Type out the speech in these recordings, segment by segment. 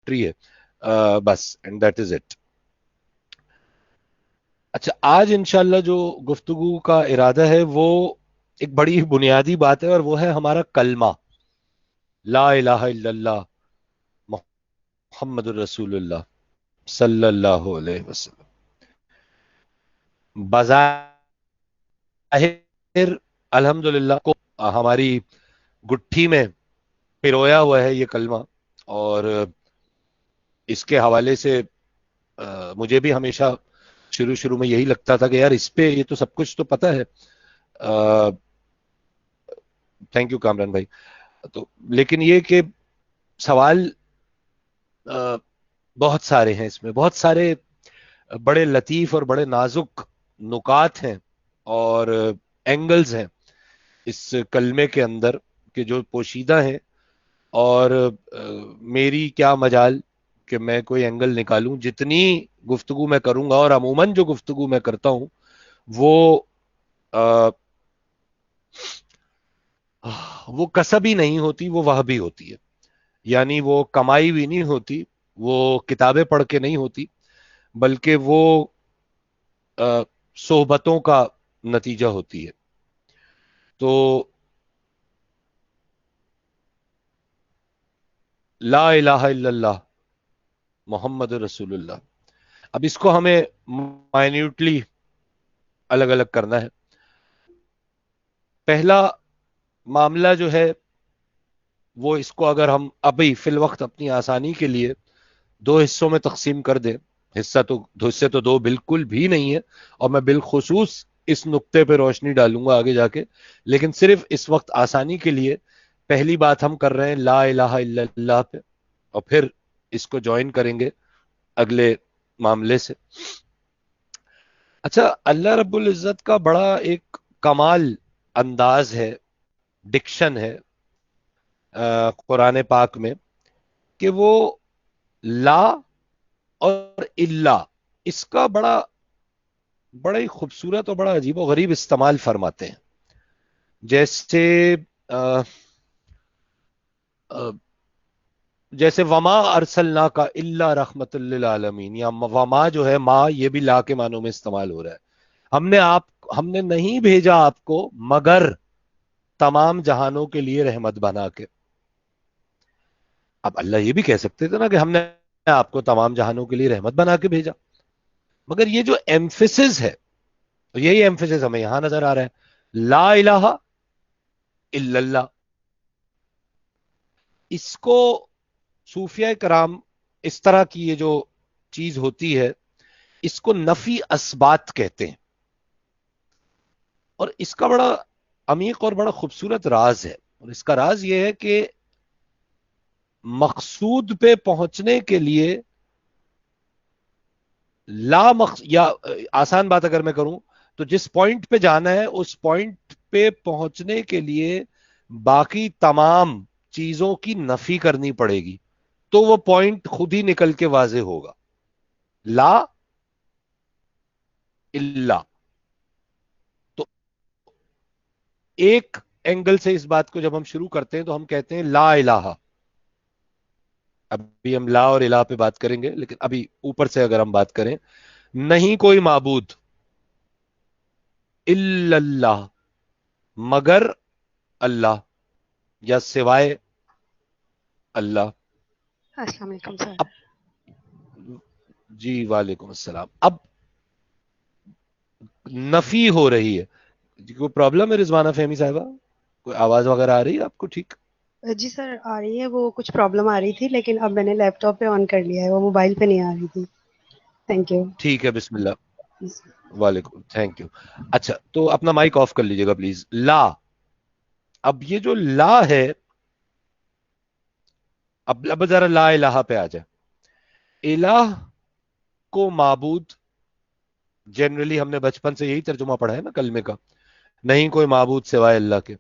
Introductory ہے بس, and that is it. اچھا, آج انشاءاللہ جو گفتگو کا ارادہ ہے وہ ایک بڑی بنیادی بات ہے, اور وہ ہے ہمارا کلمہ لا الہ الا اللہ محمد الرسول اللہ صلی اللہ علیہ وسلم. بظاہر الحمدللہ کو ہماری گٹھی میں پرویا ہوا ہے یہ کلمہ, اور اس کے حوالے سے مجھے بھی ہمیشہ شروع میں یہی لگتا تھا کہ یار اس پہ یہ تو سب کچھ تو پتہ ہے. تھینک یو کامران بھائی. تو لیکن یہ کہ سوال بہت سارے ہیں, اس میں بہت سارے بڑے لطیف اور بڑے نازک نکات ہیں اور اینگلز ہیں اس کلمے کے اندر کہ جو پوشیدہ ہیں, اور میری کیا مجال کہ میں کوئی اینگل نکالوں. جتنی گفتگو میں کروں گا, اور عموماً جو گفتگو میں کرتا ہوں وہ کسبی نہیں ہوتی, وہ وہبی ہوتی ہے. یعنی وہ کمائی بھی نہیں ہوتی, وہ کتابیں پڑھ کے نہیں ہوتی, بلکہ وہ صحبتوں کا نتیجہ ہوتی ہے. تو لا الہ الا اللہ محمد رسول اللہ, اب اس کو ہمیں مائنیوٹلی الگ الگ کرنا ہے. پہلا معاملہ جو ہے وہ, اس کو اگر ہم ابھی فی الوقت اپنی آسانی کے لیے دو حصوں میں تقسیم کر دیں, حصے تو دو بالکل بھی نہیں ہے, اور میں بالخصوص اس نقطے پہ روشنی ڈالوں گا آگے جا کے, لیکن صرف اس وقت آسانی کے لیے پہلی بات ہم کر رہے ہیں لا الہ الا اللہ پہ, اور پھر اس کو جوائن کریں گے اگلے معاملے سے. اچھا, اللہ رب العزت کا بڑا ایک کمال انداز ہے, ڈکشن ہے قرآن پاک میں, کہ وہ لا اور اللہ اس کا بڑا ہی خوبصورت اور بڑا عجیب و غریب استعمال فرماتے ہیں. جیسے آ، آ، جیسے وما ارسلنا کا الا رحمت للعالمین, یا وما جو ہے ما, یہ بھی لا کے معنوں میں استعمال ہو رہا ہے. ہم نے نہیں بھیجا آپ کو مگر تمام جہانوں کے لیے رحمت بنا کے. اب اللہ یہ بھی کہہ سکتے تھے نا کہ ہم نے آپ کو تمام جہانوں کے لیے رحمت بنا کے بھیجا, مگر یہ جو ایمفیسس ہے, یہی ایمفیسس ہمیں یہاں نظر آ رہا ہے, لا الہ الا اللہ. اس کو صوفیہ کرام, اس طرح کی یہ جو چیز ہوتی ہے, اس کو نفی اسبات کہتے ہیں, اور اس کا بڑا عمیق اور بڑا خوبصورت راز ہے. اور اس کا راز یہ ہے کہ مقصود پہ پہنچنے کے لیے یا آسان بات اگر میں کروں تو جس پوائنٹ پہ جانا ہے اس پوائنٹ پہ پہنچنے کے لیے باقی تمام چیزوں کی نفی کرنی پڑے گی, تو وہ پوائنٹ خود ہی نکل کے واضح ہوگا. لا الا, تو ایک اینگل سے اس بات کو جب ہم شروع کرتے ہیں تو ہم کہتے ہیں لا الہ. ابھی ہم لا اور الہ پہ بات کریں گے, لیکن ابھی اوپر سے اگر ہم بات کریں, نہیں کوئی معبود الا اللہ مگر اللہ, یا سوائے اللہ. السلام علیکم سر. اب جی وعلیکم السلام. اب نفی ہو رہی ہے. جی کوئی پرابلم ہے رضوانہ فہمی صاحبہ, کوئی آواز وغیرہ آ رہی ہے آپ کو؟ ٹھیک, جی سر آ رہی ہے, وہ کچھ پرابلم آ رہی تھی لیکن اب میں نے لیپ ٹاپ پہ آن کر لیا ہے, وہ موبائل پہ نہیں آ رہی تھی. Thank you. ٹھیک ہے, بسم اللہ. وعلیکم, تھینک یو. اچھا, تو اپنا مائک آف کر لیجیے گا پلیز. لا, اب یہ جو لا ہے, اب ذرا لا الہ پہ آ جائے. الہ کو معبود, جنرلی ہم نے بچپن سے یہی ترجمہ پڑھا ہے نا کلمے کا, نہیں کوئی معبود سوائے اللہ کے,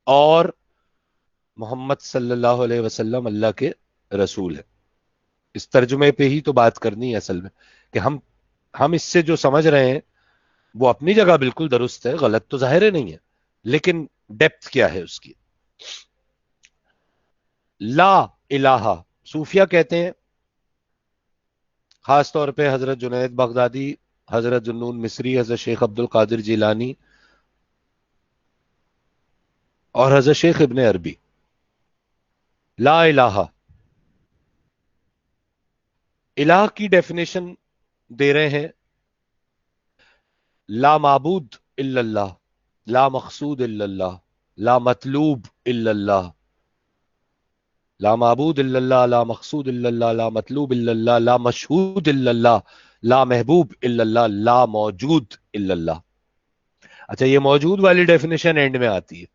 اور محمد صلی اللہ علیہ وسلم اللہ کے رسول ہے. اس ترجمے پہ ہی تو بات کرنی ہے اصل میں, کہ ہم اس سے جو سمجھ رہے ہیں وہ اپنی جگہ بالکل درست ہے, غلط تو ظاہر نہیں ہے, لیکن ڈیپتھ کیا ہے اس کی. لا الہ, صوفیہ کہتے ہیں خاص طور پہ حضرت جنید بغدادی، حضرت جنون مصری، حضرت شیخ عبد القادر جیلانی اور حضرت شیخ ابن عربی. لا الہ، الہ کی ڈیفینیشن دے رہے ہیں: لا معبود الا اللہ، لا مقصود الا اللہ، لا مطلوب الا اللہ. لا معبود الا اللہ، لا مقصود الا اللہ، لا مطلوب الا اللہ، لا مشہود الا اللہ، لا محبوب الا اللہ، لا موجود الا اللہ. اچھا، یہ موجود والی ڈیفینیشن اینڈ میں آتی ہے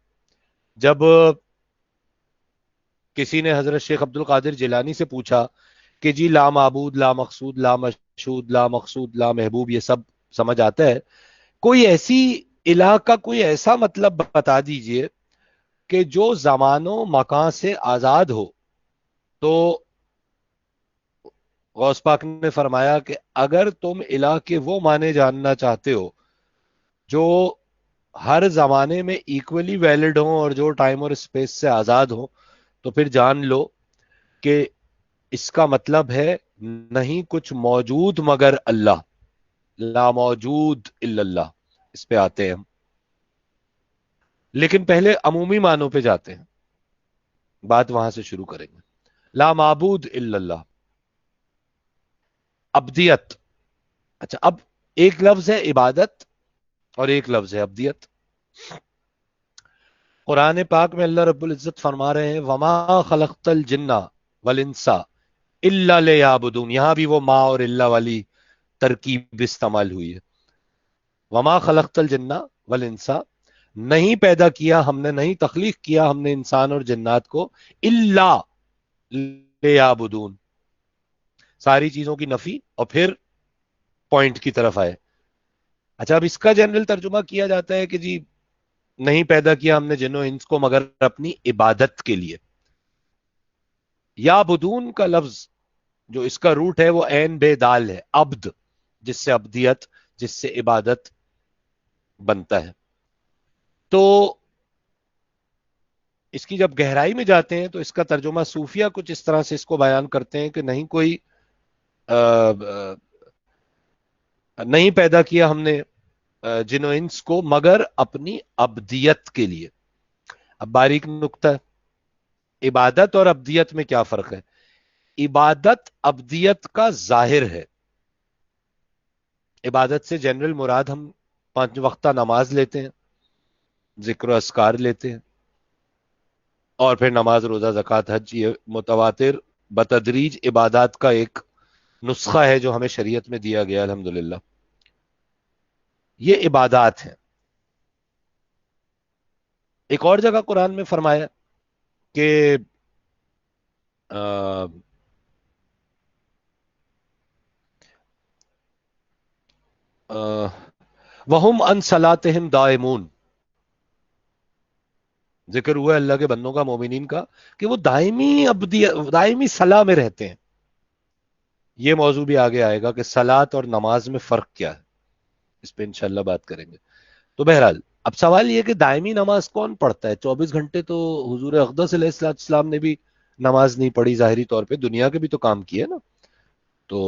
جب کسی نے حضرت شیخ عبد القادر جیلانی سے پوچھا کہ جی لا معبود، لا مقصود، لا مشہود، لا مقصود، لا محبوب، یہ سب سمجھ آتا ہے، کوئی ایسی الہ کا کوئی ایسا مطلب بتا دیجئے کہ جو زمان و مکان سے آزاد ہو. تو غوث پاک نے فرمایا کہ اگر تم الہ کے وہ معنی جاننا چاہتے ہو جو ہر زمانے میں ایکولی ویلڈ ہوں اور جو ٹائم اور اسپیس سے آزاد ہوں، تو پھر جان لو کہ اس کا مطلب ہے نہیں کچھ موجود مگر اللہ، لا موجود الا اللہ. اس پہ آتے ہیں ہم، لیکن پہلے عمومی معنوں پہ جاتے ہیں، بات وہاں سے شروع کریں گے. لا معبود الا اللہ، ابدیت. اچھا، اب ایک لفظ ہے عبادت اور ایک لفظ ہے ابدیت. قرآن پاک میں اللہ رب العزت فرما رہے ہیں وما خلقت الجنہ والانسا الا لیعبدون. یہاں بھی وہ ما اور الا والی ترکیب استعمال ہوئی ہے. وما خلقت الجنہ والانسا، نہیں پیدا کیا ہم نے، نہیں تخلیق کیا ہم نے انسان اور جنات کو، الا لیعبدون، ساری چیزوں کی نفی اور پھر پوائنٹ کی طرف آئے. اچھا، اب اس کا جنرل ترجمہ کیا جاتا ہے کہ جی نہیں پیدا کیا ہم نے جن و انس کو مگر اپنی عبادت کے لیے. یا بدون کا لفظ جو اس کا روٹ ہے وہ عین بے دال ہے، عبد، جس سے ابدیت، جس سے عبادت بنتا ہے. تو اس کی جب گہرائی میں جاتے ہیں تو اس کا ترجمہ صوفیہ کچھ اس طرح سے اس کو بیان کرتے ہیں کہ نہیں کوئی نہیں پیدا کیا ہم نے جن و انس کو مگر اپنی ابدیت کے لیے. اب باریک نقطہ، عبادت اور ابدیت میں کیا فرق ہے؟ عبادت ابدیت کا ظاہر ہے. عبادت سے جنرل مراد ہم 5 وقتہ نماز لیتے ہیں، ذکر و اذکار لیتے ہیں، اور پھر نماز، روزہ، زکوٰۃ، حج، یہ متواتر بتدریج عبادات کا ایک نسخہ ہے جو ہمیں شریعت میں دیا گیا الحمدللہ. یہ عبادات ہیں. ایک اور جگہ قرآن میں فرمایا کہ وَهُمْ عَنْ صَلَاتِهِمْ دَائِمُونَ. ذکر ہوا ہے اللہ کے بندوں کا، مومنین کا، کہ وہ دائمی صلاح میں رہتے ہیں. یہ موضوع بھی آگے آئے گا کہ صلات اور نماز میں فرق کیا ہے، اس پہ انشاءاللہ بات کریں گے. تو بہرحال اب سوال یہ کہ دائمی نماز کون پڑھتا ہے؟ 24 گھنٹے تو حضور اقدس علیہ السلام نے بھی نماز نہیں پڑھی، ظاہری طور پہ دنیا کے بھی تو کام کیے نا. تو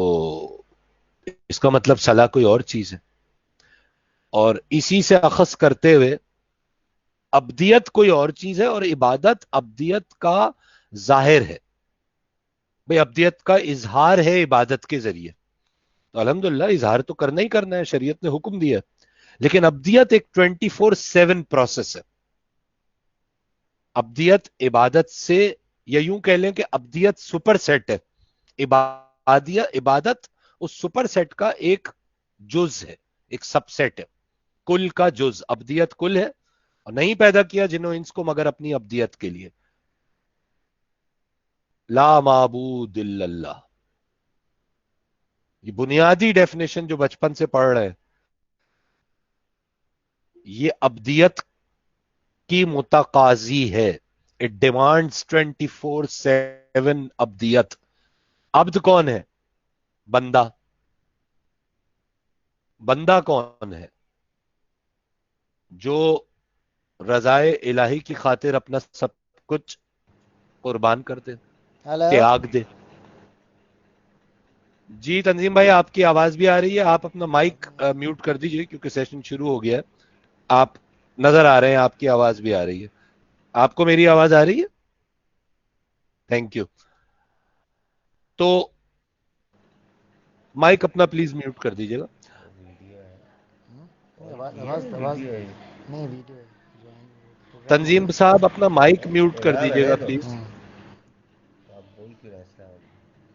اس کا مطلب صلاح کوئی اور چیز ہے. اور اسی سے اخذ کرتے ہوئے ابدیت کوئی اور چیز ہے اور عبادت ابدیت کا ظاہر ہے. بھئی ابدیت کا اظہار ہے عبادت کے ذریعے، تو الحمدللہ اظہار تو کرنا ہی کرنا ہے، شریعت نے حکم دیا. لیکن ابدیت ایک 24/7 پروسیس ہے. ابدیت عبادت سے، یا یوں کہہ لیں کہ ابدیت سپر سیٹ ہے. عبادت اس سپر سیٹ کا ایک جز ہے، ایک سب سیٹ ہے، کل کا جز. ابدیت کل ہے، اور نہیں پیدا کیا جنہوں انس کو مگر اپنی ابدیت کے لیے. لا معبود الا اللہ، یہ بنیادی ڈیفینیشن جو بچپن سے پڑھ رہے ہیں، یہ ابدیت کی متقاضی ہے. It demands 24/7 ابدیت. عبد کون ہے؟ بندہ. بندہ کون ہے؟ جو رضائے الہی کی خاطر اپنا سب کچھ قربان کر دے، ہلو تیاگ دے. جی تنظیم بھائی آپ کی آواز بھی آ رہی ہے, آپ اپنا مائک میوٹ کر دیجئے کیونکہ سیشن شروع ہو گیا ہے. آپ نظر آ رہے ہیں, آپ کی آواز بھی آ رہی ہے. آپ کو میری آواز آ رہی ہے؟ Thank you. تو مائک اپنا پلیز میوٹ کر دیجئے گا. ویڈیو ہے. آواز نہیں, ویڈیو ہے. پروگرام تنظیم صاحب اپنا مائک میوٹ کر اعلان دیجئے ہے گا تو پلیز. آپ بول کیوں رہے ہیں؟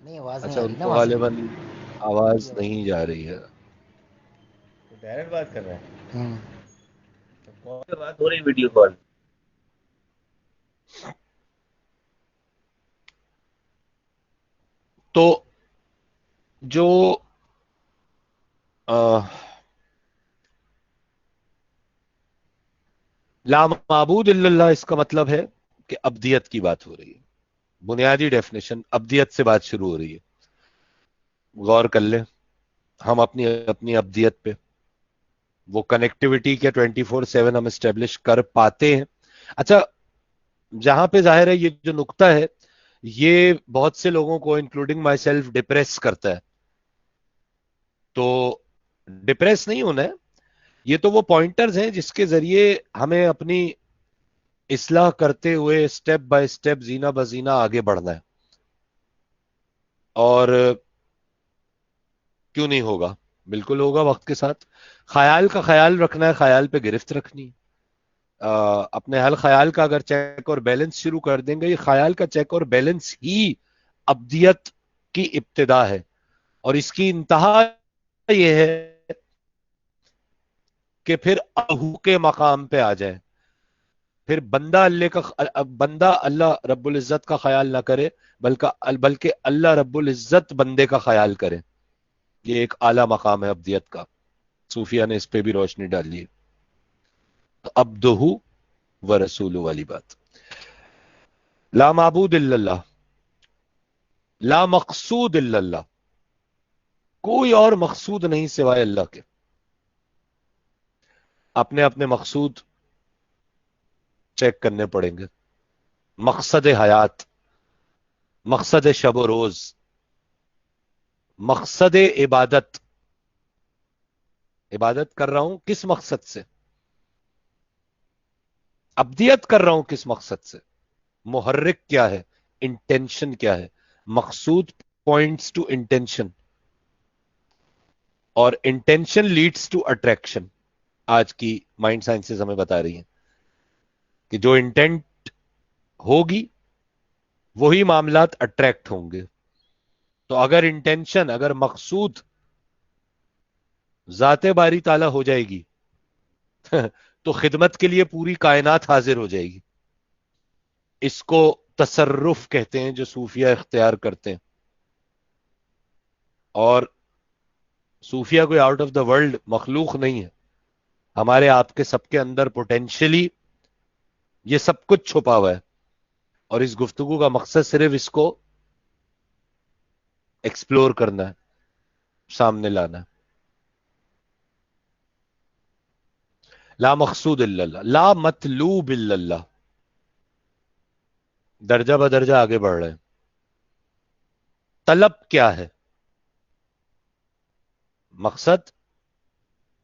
نہیں, آواز نہیں اچھا آ ان رہی نا کو وہاں سے. غالباً میری آواز آواز نہیں جا رہی ہے. تو ڈائریکٹ بات کر رہے ہیں. تو کال سے بات ہو رہی, ویڈیو کال. تو جو لا معبود الا اللہ, اس کا مطلب ہے کہ ابدیت کی بات ہو رہی ہے. بنیادی ڈیفینیشن ابدیت سے بات شروع ہو رہی ہے. غور کر لیں ہم اپنی اپنی ابدیت پہ, وہ کنیکٹیوٹی کیا 24/7 ہم اسٹیبلش کر پاتے ہیں. اچھا, جہاں پہ ظاہر ہے یہ جو نقطہ ہے یہ بہت سے لوگوں کو انکلوڈنگ مائی سیلف ڈپریس کرتا ہے. تو ڈپریس نہیں ہونا ہے, یہ تو وہ پوائنٹرز ہیں جس کے ذریعے ہمیں اپنی اصلاح کرتے ہوئے سٹیپ بائی سٹیپ زینہ بزینہ آگے بڑھنا ہے. اور کیوں نہیں ہوگا, بالکل ہوگا وقت کے ساتھ. خیال کا خیال رکھنا ہے, خیال پہ گرفت رکھنی ہے. اپنے حل خیال کا اگر چیک اور بیلنس شروع کر دیں گے, یہ خیال کا چیک اور بیلنس ہی ابدیت کی ابتدا ہے. اور اس کی انتہا یہ ہے کہ پھر اہو کے مقام پہ آ جائے, پھر بندہ اللہ رب العزت کا خیال نہ کرے بلکہ اللہ رب العزت بندے کا خیال کرے. یہ ایک اعلیٰ مقام ہے ابدیت کا. صوفیہ نے اس پہ بھی روشنی ڈالی ہے. عبدہ و رسول والی بات. لا معبود الا اللہ, لا مقصود الا اللہ, کوئی اور مقصود نہیں سوائے اللہ کے. اپنے اپنے مقصود چیک کرنے پڑیں گے. مقصد حیات, مقصد شب و روز, مقصد عبادت. عبادت کر رہا ہوں کس مقصد سے, ابدیت کر رہا ہوں کس مقصد سے, محرک کیا ہے, انٹینشن کیا ہے. مقصود پوائنٹس ٹو انٹینشن, اور انٹینشن لیڈس ٹو اٹریکشن. آج کی مائنڈ سائنسز ہمیں بتا رہی ہیں کہ جو انٹینٹ ہوگی وہی معاملات اٹریکٹ ہوں گے. تو اگر انٹینشن, اگر مقصود ذات باری تعالیٰ ہو جائے گی تو خدمت کے لیے پوری کائنات حاضر ہو جائے گی. اس کو تصرف کہتے ہیں جو صوفیہ اختیار کرتے ہیں. اور صوفیہ کوئی آؤٹ آف دا ورلڈ مخلوق نہیں ہے. ہمارے آپ کے سب کے اندر پوٹینشلی یہ سب کچھ چھپا ہوا ہے, اور اس گفتگو کا مقصد صرف اس کو ایکسپلور کرنا ہے, سامنے لانا ہے. لا مقصود الا اللہ, لا مطلوب الا اللہ. درجہ بدرجہ آگے بڑھ رہے ہیں. طلب کیا ہے, مقصد,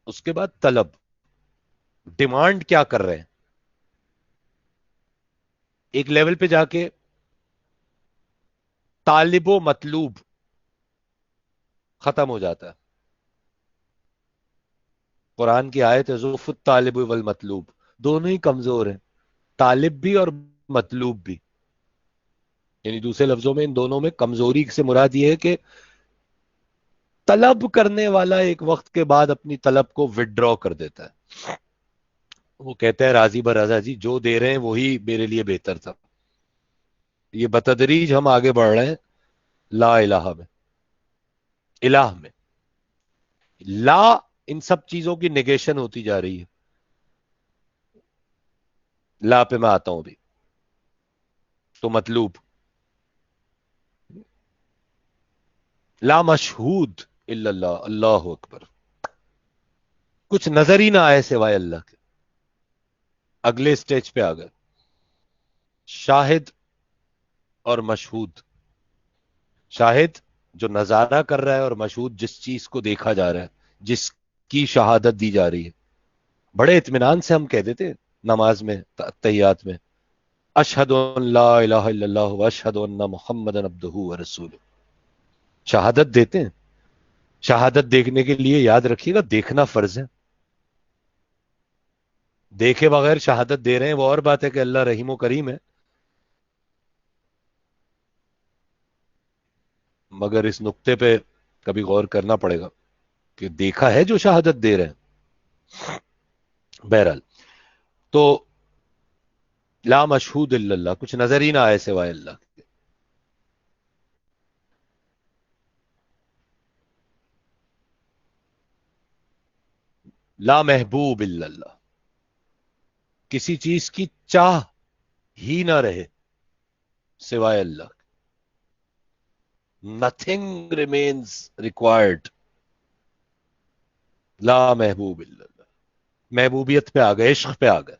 اس کے بعد طلب, ڈیمانڈ کیا کر رہے ہیں. ایک لیول پہ جا کے طالب و مطلوب ختم ہو جاتا ہے. قرآن کی آیت ہے ضعف الطالب والمطلوب, دونوں ہی کمزور ہیں, طالب بھی اور مطلوب بھی. یعنی دوسرے لفظوں میں ان دونوں میں کمزوری سے مراد یہ ہے کہ طلب کرنے والا ایک وقت کے بعد اپنی طلب کو وڈرا کر دیتا ہے. وہ کہتا ہے راضی برضا جی, جو دے رہے ہیں وہی میرے لیے بہتر تھا. یہ بتدریج ہم آگے بڑھ رہے ہیں لا الہ میں, الہ میں. لا ان سب چیزوں کی نیگیشن ہوتی جا رہی ہے. لا پہ میں آتا ہوں بھی. تو مطلوب, لا مشہود الا اللہ, اللہ اکبر, کچھ نظر ہی نہ آئے سوائے اللہ کے. اگلے سٹیج پہ آ گئے, شاہد اور مشہود. شاہد جو نظارہ کر رہا ہے اور مشہود جس چیز کو دیکھا جا رہا ہے، جس کی شہادت دی جا رہی ہے، بڑے اطمینان سے ہم کہہ دیتے ہیں نماز میں، تحیات میں، اشہد ان لا الہ الا اللہ و اشہد ان محمد عبدہ و رسولہ، شہادت دیتے ہیں. شہادت دیکھنے کے لیے یاد رکھیے گا دیکھنا فرض ہے. دیکھے بغیر شہادت دے رہے ہیں وہ اور بات ہے کہ اللہ رحیم و کریم ہے، مگر اس نقطے پہ کبھی غور کرنا پڑے گا کہ دیکھا ہے جو شہادت دے رہے ہیں. بہرحال تو لا مشہود الا اللہ، کچھ نظر ہی نہ آئے سوائے اللہ کے. لا محبوب الا اللہ، کسی چیز کی چاہ ہی نہ رہے سوائے اللہ کے. Nothing remains required. لا محبوب الا اللہ، محبوبیت پہ آ گئے، عشق پہ آ گئے.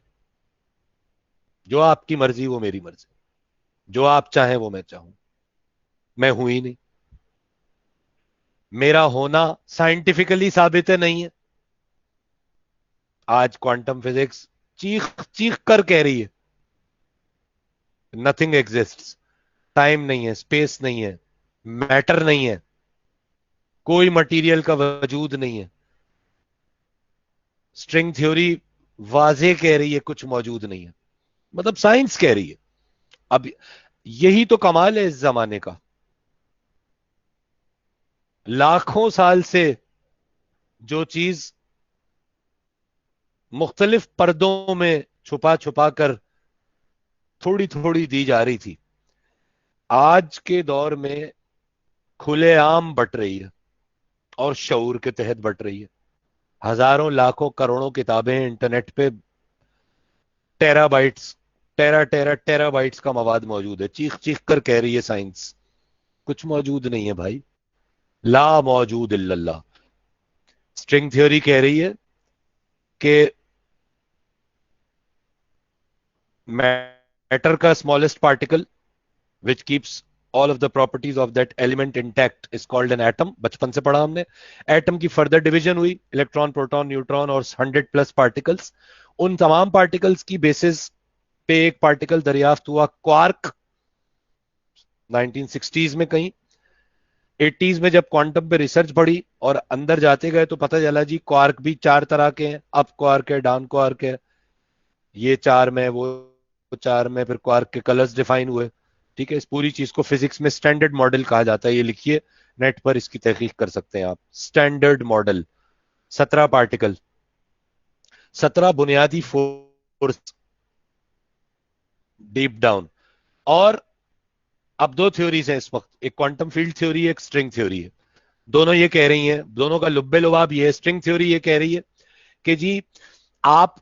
جو آپ کی مرضی وہ میری مرضی، جو آپ چاہیں وہ میں چاہوں. میں ہوں ہی نہیں، میرا ہونا سائنٹیفکلی ثابت ہے نہیں ہے. آج کوانٹم فزکس چیخ چیخ کر کہہ رہی ہے نتھنگ ایگزسٹ. ٹائم نہیں ہے، اسپیس نہیں ہے، میٹر نہیں ہے، کوئی مٹیریل کا وجود نہیں ہے. اسٹرنگ تھیوری واضح کہہ رہی ہے کچھ موجود نہیں ہے، مطلب سائنس کہہ رہی ہے. اب یہی تو کمال ہے اس زمانے کا. لاکھوں سال سے جو چیز مختلف پردوں میں چھپا چھپا کر تھوڑی تھوڑی دی جا رہی تھی، آج کے دور میں کھلے عام بٹ رہی ہے اور شعور کے تحت بٹ رہی ہے. ہزاروں لاکھوں کروڑوں کتابیں انٹرنیٹ پہ، tera bites, tera tera tera bites کا مواد موجود ہے. چیخ چیخ کر کہہ رہی ہے سائنس کچھ موجود نہیں ہے بھائی. لا موجود الا اللہ. اسٹرنگ تھیوری کہہ رہی ہے کہ میٹر کا smallest particle which keeps all of the properties of that element intact is called an atom. بچپن سے پڑھا ہم نے. ایٹم کی فردر ڈویژن ہوئی، الیکٹران، پروٹون، نیوٹرون اور 100 پلس پارٹیکلز. ان تمام پارٹیکلز کی بیسس پہ ایک پارٹیکل دریافت ہوا، کوارک. 1960s میں کہیں 80s میں جب کوانٹم پہ ریسرچ بڑھی اور اندر جاتے گئے تو پتہ چلا جی کوارک بھی 4 طرح کے ہیں. اپ کوارک ہے، ڈاؤن کوارک ہے، یہ 4 میں، وہ 4 میں. پھر کوارک کے کلرز ڈیفائن ہوئے. ٹھیک ہے، اس پوری چیز کو فزکس میں اسٹینڈرڈ ماڈل کہا جاتا ہے. یہ لکھیے نیٹ پر، اس کی تحقیق کر سکتے ہیں آپ. اسٹینڈرڈ ماڈل، 17 پارٹیکل، 17 بنیادی فورس ڈیپ ڈاؤن. اور اب 2 تھیوریز ہیں اس وقت، ایک کوانٹم فیلڈ تھیوری ہے، ایک اسٹرنگ تھیوری ہے. دونوں یہ کہہ رہی ہیں، دونوں کا لب لباب یہ ہے. اسٹرنگ تھیوری یہ کہہ رہی ہے کہ جی آپ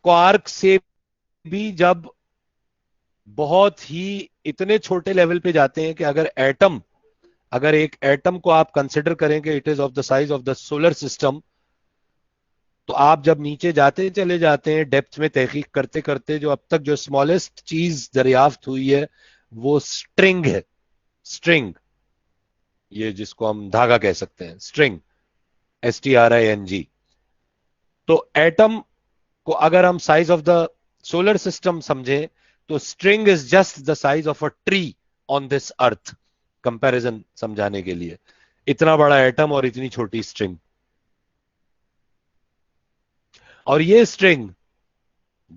کوارک سے بھی جب بہت ہی اتنے چھوٹے لیول پہ جاتے ہیں کہ اگر ایک ایٹم کو آپ کنسیڈر کریں کہ it is of the size of the solar system, تو آپ جب نیچے جاتے چلے جاتے ہیں ڈیپتھ میں تحقیق کرتے کرتے، جو اب تک جو اسمالسٹ چیز دریافت ہوئی ہے وہ سٹرنگ ہے. سٹرنگ، یہ جس کو ہم دھاگا کہہ سکتے ہیں، سٹرنگ، STRING. تو ایٹم کو اگر ہم size of the solar system سمجھیں تو string is just the size of a tree on this earth. Comparison سمجھانے کے لیے اتنا بڑا ایٹم اور اتنی چھوٹی اسٹرنگ. اور یہ اسٹرنگ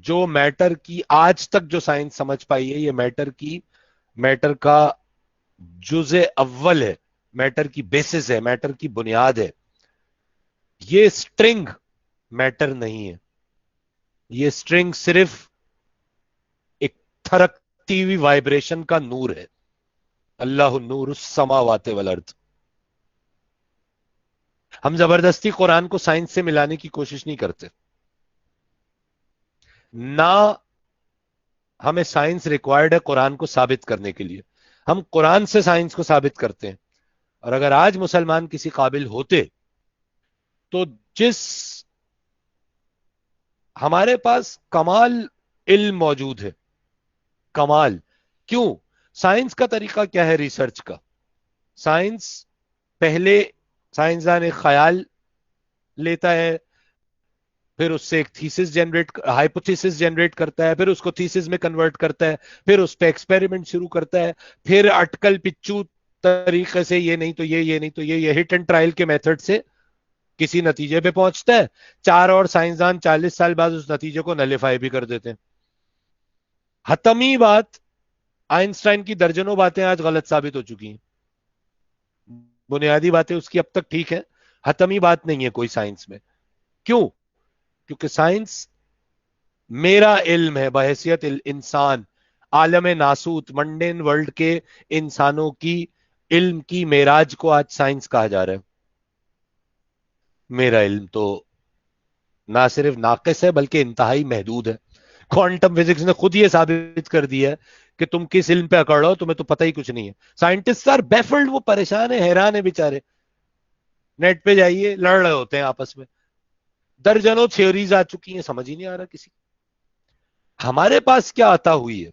جو میٹر کی آج تک جو سائنس سمجھ پائی ہے، یہ میٹر کا جزء اول ہے، میٹر کی بیسس ہے، میٹر کی بنیاد ہے. یہ اسٹرنگ میٹر نہیں ہے، یہ اسٹرنگ صرف ایک تھرکتی ہوئی وائبریشن کا نور ہے. اللہ نور السماوات والارض. ہم زبردستی قرآن کو سائنس سے ملانے کی کوشش نہیں کرتے، نہ ہمیں سائنس ریکوائرڈ ہے قرآن کو ثابت کرنے کے لیے. ہم قرآن سے سائنس کو ثابت کرتے ہیں. اور اگر آج مسلمان کسی قابل ہوتے تو جس ہمارے پاس کمال علم موجود ہے، کمال کیوں؟ سائنس کا طریقہ کیا ہے ریسرچ کا؟ سائنس پہلے سائنسدان ایک خیال لیتا ہے، پھر اس سے ایک تھیسس جنریٹ ہائپوتھیسس جنریٹ کرتا ہے، پھر اس کو تھیسس میں کنورٹ کرتا ہے، پھر اس پہ ایکسپیریمنٹ شروع کرتا ہے، پھر اٹکل پچو طریقے سے یہ نہیں تو یہ نہیں تو یہ ہٹ اینڈ ٹرائل کے میتھڈ سے کسی نتیجے پہ پہنچتا ہے. 4 اور سائنسدان 40 سال بعد اس نتیجے کو نلیفائی بھی کر دیتے ہیں. حتمی بات، آئنسٹائن کی درجنوں باتیں آج غلط ثابت ہو چکی ہیں. بنیادی باتیں اس کی اب تک ٹھیک ہے، حتمی بات نہیں ہے کوئی سائنس میں. کیوں؟ کیونکہ سائنس میرا علم ہے بحیثیت انسان، عالم ناسوت منڈین ورلڈ کے انسانوں کی علم کی معراج کو آج سائنس کہا جا رہا ہے. میرا علم تو نہ صرف ناقص ہے بلکہ انتہائی محدود ہے. کوانٹم فزکس نے خود یہ ثابت کر دیا ہے کہ تم کس علم پہ اکڑ رہو، تمہیں تو پتہ ہی کچھ نہیں ہے. سائنٹسٹ آر بیفلڈ، وہ پریشان ہیں، حیران ہیں بیچارے. نیٹ پہ جائیے، لڑ رہے ہوتے ہیں آپس میں. درجنوں تھیوریز آ چکی ہیں، سمجھ ہی نہیں آ رہا کسی. ہمارے پاس کیا عطا ہوئی ہے؟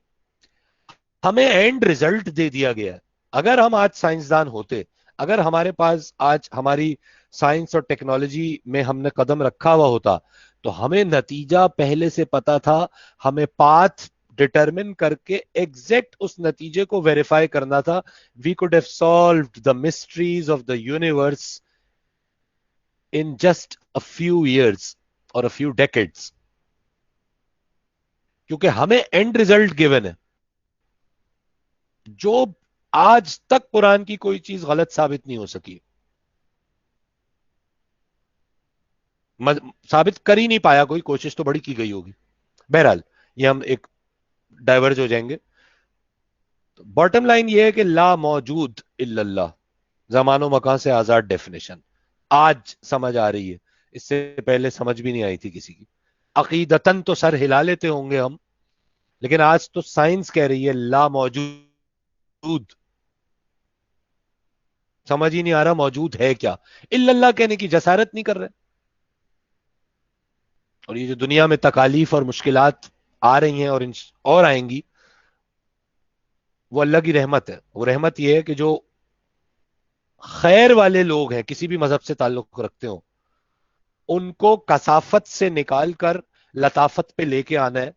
ہمیں اینڈ ریزلٹ دے دیا گیا ہے. اگر ہم آج سائنسدان ہوتے، اگر ہمارے پاس آج ہماری سائنس اور ٹیکنالوجی میں ہم نے قدم رکھا ہوا ہوتا تو ہمیں نتیجہ پہلے سے پتا تھا، ہمیں پاتھ ڈٹرمن کر کے ایگزیکٹ اس نتیجے کو ویریفائی کرنا تھا. We could have solved the mysteries of the universe in just a few years or a few decades. کیونکہ ہمیں اینڈ ریزلٹ گیون ہے. جو آج تک قرآن کی کوئی چیز غلط ثابت نہیں ہو سکی، ثابت کر ہی نہیں پایا کوئی، کوشش تو بڑی کی گئی ہوگی. بہرحال یہ ہم ایک ڈائیورج ہو جائیں گے. باٹم لائن یہ ہے کہ لا موجود الا اللہ، زمان و مکان سے آزاد ڈیفینیشن آج سمجھ آ رہی ہے، اس سے پہلے سمجھ بھی نہیں آئی تھی کسی کی. عقیدتاً تو سر ہلا لیتے ہوں گے ہم، لیکن آج تو سائنس کہہ رہی ہے لا موجود. سمجھ ہی نہیں آ رہا موجود ہے کیا، الا اللہ کہنے کی جسارت نہیں کر رہے. اور یہ جو دنیا میں تکالیف اور مشکلات آ رہی ہیں اور آئیں گی، وہ اللہ کی رحمت ہے. وہ رحمت یہ ہے کہ جو خیر والے لوگ ہیں، کسی بھی مذہب سے تعلق رکھتے ہوں، ان کو کثافت سے نکال کر لطافت پہ لے کے آنا ہے.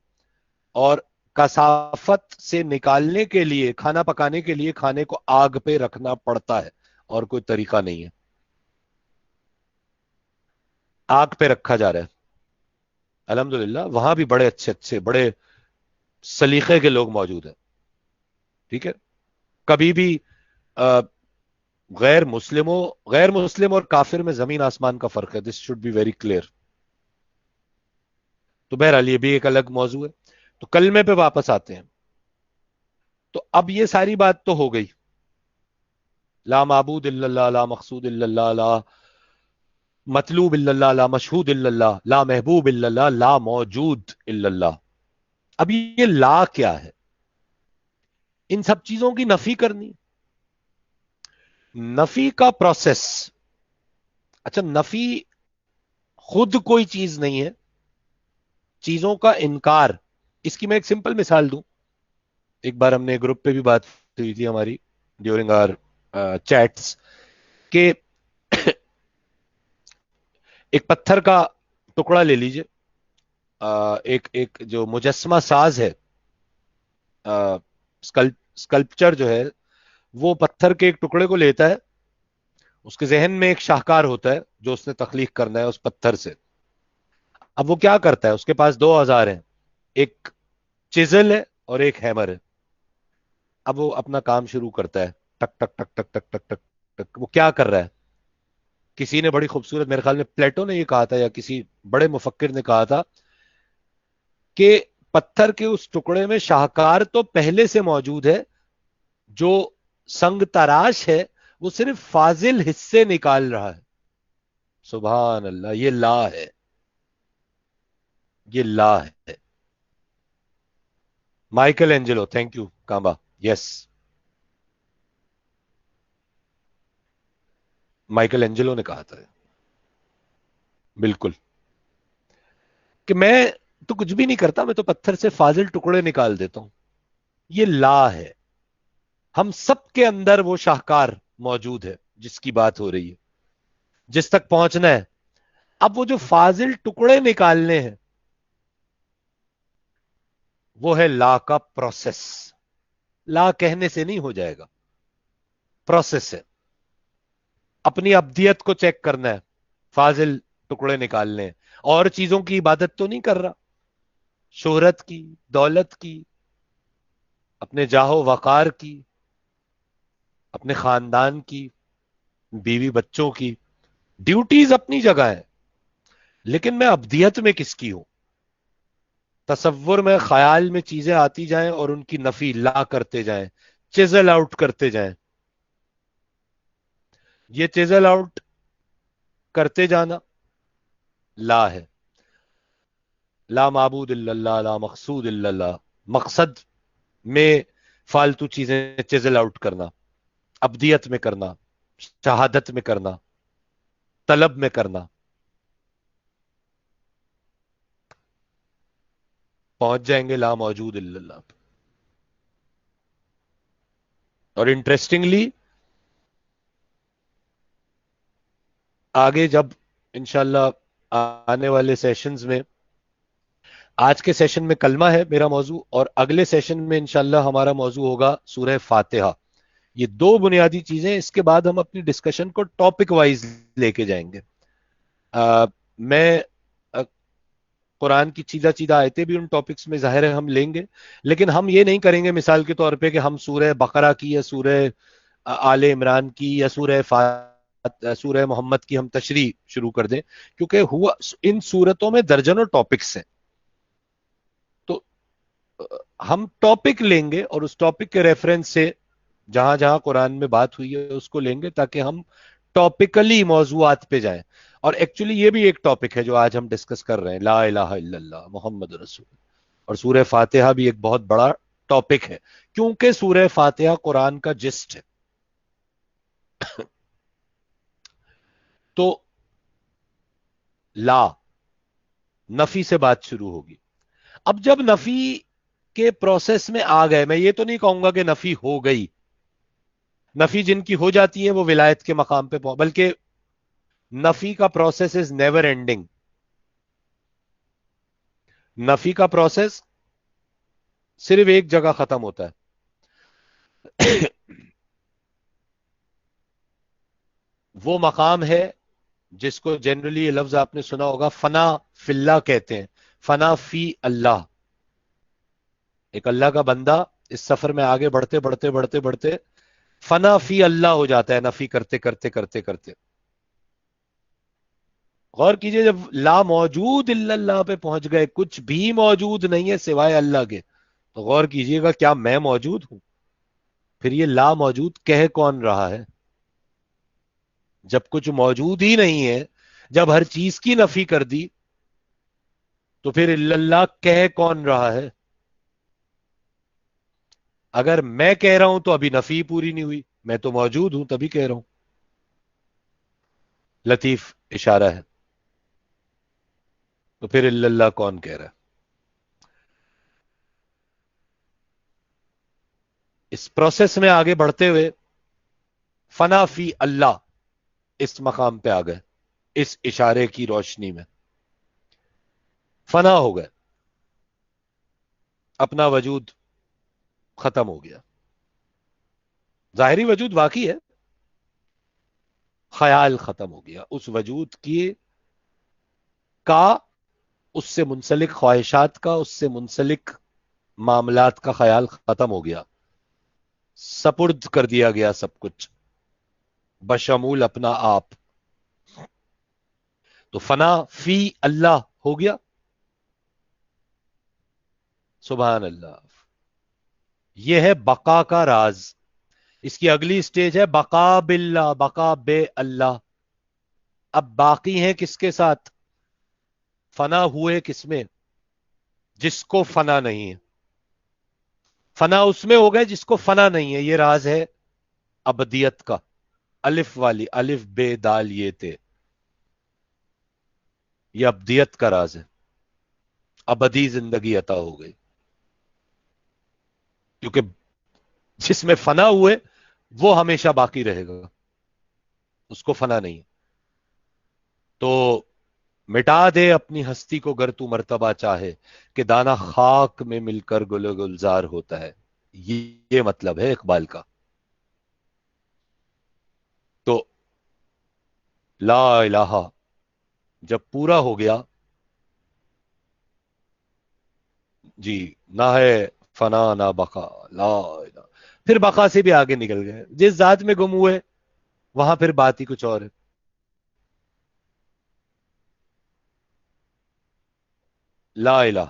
اور کثافت سے نکالنے کے لیے، کھانا پکانے کے لیے کھانے کو آگ پہ رکھنا پڑتا ہے، اور کوئی طریقہ نہیں ہے. آگ پہ رکھا جا رہا ہے. الحمدللہ وہاں بھی بڑے اچھے اچھے بڑے سلیقے کے لوگ موجود ہیں. ٹھیک ہے، کبھی بھی غیر مسلم اور کافر میں زمین آسمان کا فرق ہے. This should be very clear. تو بہرحال یہ بھی ایک الگ موضوع ہے. تو کلمے پہ واپس آتے ہیں. تو اب یہ ساری بات تو ہو گئی، لا معبود الا اللہ، لا مقصود الا اللہ، لا مطلوب الا اللہ، لا مشہود الا اللہ، لا محبوب الا اللہ، لا موجود الا اللہ. اب یہ لا کیا ہے؟ ان سب چیزوں کی نفی کرنی. نفی کا پروسیس، اچھا نفی خود کوئی چیز نہیں ہے، چیزوں کا انکار. اس کی میں ایک سمپل مثال دوں. ایک بار ہم نے گروپ پہ بھی بات ہوئی تھی ہماری ڈیورنگ آر چیٹس، کہ ایک پتھر کا ٹکڑا لے لیجئے. ایک جو مجسمہ ساز ہے، اسکلپچر جو ہے، وہ پتھر کے ایک ٹکڑے کو لیتا ہے. اس کے ذہن میں ایک شاہکار ہوتا ہے جو اس نے تخلیق کرنا ہے اس پتھر سے. اب وہ کیا کرتا ہے؟ اس کے پاس 2 اوزار ہیں، ایک چیزل ہے اور ایک ہیمر ہے. اب وہ اپنا کام شروع کرتا ہے، ٹک ٹک ٹک ٹک ٹک ٹک ٹک ٹک. وہ کیا کر رہا ہے؟ کسی نے بڑی خوبصورت، میرے خیال میں پلیٹو نے یہ کہا تھا یا کسی بڑے مفکر نے کہا تھا کہ پتھر کے اس ٹکڑے میں شاہکار تو پہلے سے موجود ہے، جو سنگ تراش ہے وہ صرف فاضل حصے نکال رہا ہے. سبحان اللہ، یہ لا ہے، یہ لا ہے. مائیکل اینجلو، تھینک یو کامبا، یس مائیکل اینجلو نے کہا تھا بالکل، کہ میں تو کچھ بھی نہیں کرتا، میں تو پتھر سے فاضل ٹکڑے نکال دیتا ہوں. یہ لا ہے. ہم سب کے اندر وہ شاہکار موجود ہے جس کی بات ہو رہی ہے, جس تک پہنچنا ہے. اب وہ جو فاضل ٹکڑے نکالنے ہیں وہ ہے لا کا پروسیس. لا کہنے سے نہیں ہو جائے گا, پروسیس ہے. اپنی ابدیت کو چیک کرنا ہے, فاضل ٹکڑے نکالنے ہیں. اور چیزوں کی عبادت تو نہیں کر رہا, شہرت کی, دولت کی, اپنے جاہو وقار کی, اپنے خاندان کی, بیوی بچوں کی. ڈیوٹیز اپنی جگہ ہے, لیکن میں ابدیت میں کس کی ہوں؟ تصور میں, خیال میں چیزیں آتی جائیں اور ان کی نفی لا کرتے جائیں, چیزل آؤٹ کرتے جائیں. یہ چیزل آؤٹ کرتے جانا لا ہے. لا معبود الا اللہ, لا مقصود الا اللہ. مقصد میں فالتو چیزیں چیزل آؤٹ کرنا, ابدیت میں کرنا, شہادت میں کرنا, طلب میں کرنا. پہنچ جائیں گے لا موجود الا اللہ پہ. اور انٹرسٹنگلی آگے جب انشاءاللہ آنے والے سیشنز میں, آج کے سیشن میں کلمہ ہے میرا موضوع, اور اگلے سیشن میں انشاءاللہ ہمارا موضوع ہوگا سورہ فاتحہ. یہ دو بنیادی چیزیں. اس کے بعد ہم اپنی ڈسکشن کو ٹاپک وائز لے کے جائیں گے. میں قرآن کی چیدہ چیدہ آیتیں بھی ان ٹاپکس میں ظاہر ہے ہم لیں گے, لیکن ہم یہ نہیں کریں گے مثال کے طور پہ کہ ہم سورہ بقرہ کی یا سورہ آل عمران کی یا سورہ محمد کی ہم تشریح شروع کر دیں, کیونکہ ہوا ان سورتوں میں درجنوں ٹاپکس ہیں. تو ہم ٹاپک لیں گے اور اس ٹاپک کے ریفرنس سے جہاں جہاں قرآن میں بات ہوئی ہے اس کو لیں گے, تاکہ ہم ٹاپیکلی موضوعات پہ جائیں. اور ایکچولی یہ بھی ایک ٹاپک ہے جو آج ہم ڈسکس کر رہے ہیں, لا الہ الا اللہ محمد رسول. اور سورہ فاتحہ بھی ایک بہت بڑا ٹاپک ہے, کیونکہ سورہ فاتحہ قرآن کا جسٹ ہے. تو لا, نفی سے بات شروع ہوگی. اب جب نفی کے پروسیس میں آ گئے, میں یہ تو نہیں کہوں گا کہ نفی ہو گئی. نفی جن کی ہو جاتی ہے وہ ولایت کے مقام پہ بلکہ نفی کا پروسیس از نیور اینڈنگ. نفی کا پروسیس صرف ایک جگہ ختم ہوتا ہے. وہ مقام ہے جس کو جنرلی یہ لفظ آپ نے سنا ہوگا, فنا فی اللہ کہتے ہیں. فنا فی اللہ. ایک اللہ کا بندہ اس سفر میں آگے بڑھتے بڑھتے بڑھتے بڑھتے فنا فی اللہ ہو جاتا ہے, نفی کرتے کرتے کرتے کرتے. غور کیجئے, جب لا موجود الا اللہ پہ پہنچ گئے, کچھ بھی موجود نہیں ہے سوائے اللہ کے, تو غور کیجئے گا کیا میں موجود ہوں؟ پھر یہ لا موجود کہہ کون رہا ہے جب کچھ موجود ہی نہیں ہے؟ جب ہر چیز کی نفی کر دی تو پھر الا اللہ کہہ کون رہا ہے؟ اگر میں کہہ رہا ہوں تو ابھی نفی پوری نہیں ہوئی, میں تو موجود ہوں تبھی کہہ رہا ہوں. لطیف اشارہ ہے. تو پھر الا اللہ کون کہہ رہا ہے؟ اس پروسیس میں آگے بڑھتے ہوئے فنا فی اللہ اس مقام پہ آ گئے. اس اشارے کی روشنی میں فنا ہو گئے, اپنا وجود ختم ہو گیا. ظاہری وجود باقی ہے, خیال ختم ہو گیا. اس وجود کی کا, اس سے منسلک خواہشات کا, اس سے منسلک معاملات کا خیال ختم ہو گیا. سپرد کر دیا گیا سب کچھ بشمول اپنا آپ. تو فنا فی اللہ ہو گیا. سبحان اللہ. یہ ہے بقا کا راز. اس کی اگلی سٹیج ہے بقا باللہ, بقا بے اللہ. اب باقی ہیں کس کے ساتھ؟ فنا ہوئے کس میں؟ جس کو فنا نہیں ہے. فنا اس میں ہو گئے جس کو فنا نہیں ہے. یہ راز ہے ابدیت کا. الف والی, الف بے دال یہ تے, یہ ابدیت کا راز ہے. ابدی زندگی عطا ہو گئی, کیونکہ جس میں فنا ہوئے وہ ہمیشہ باقی رہے گا، اس کو فنا نہیں ہے. تو مٹا دے اپنی ہستی کو گر تو مرتبہ چاہے، کہ دانا خاک میں مل کر گل و گلزار ہوتا ہے. یہ مطلب ہے اقبال کا. تو لا الہ جب پورا ہو گیا، جی، نہ ہے فنا نہ بقا، لا الہ. پھر بقا سے بھی آگے نکل گئے، جس ذات میں گم ہوئے وہاں پھر بات ہی کچھ اور ہے. لا الہ،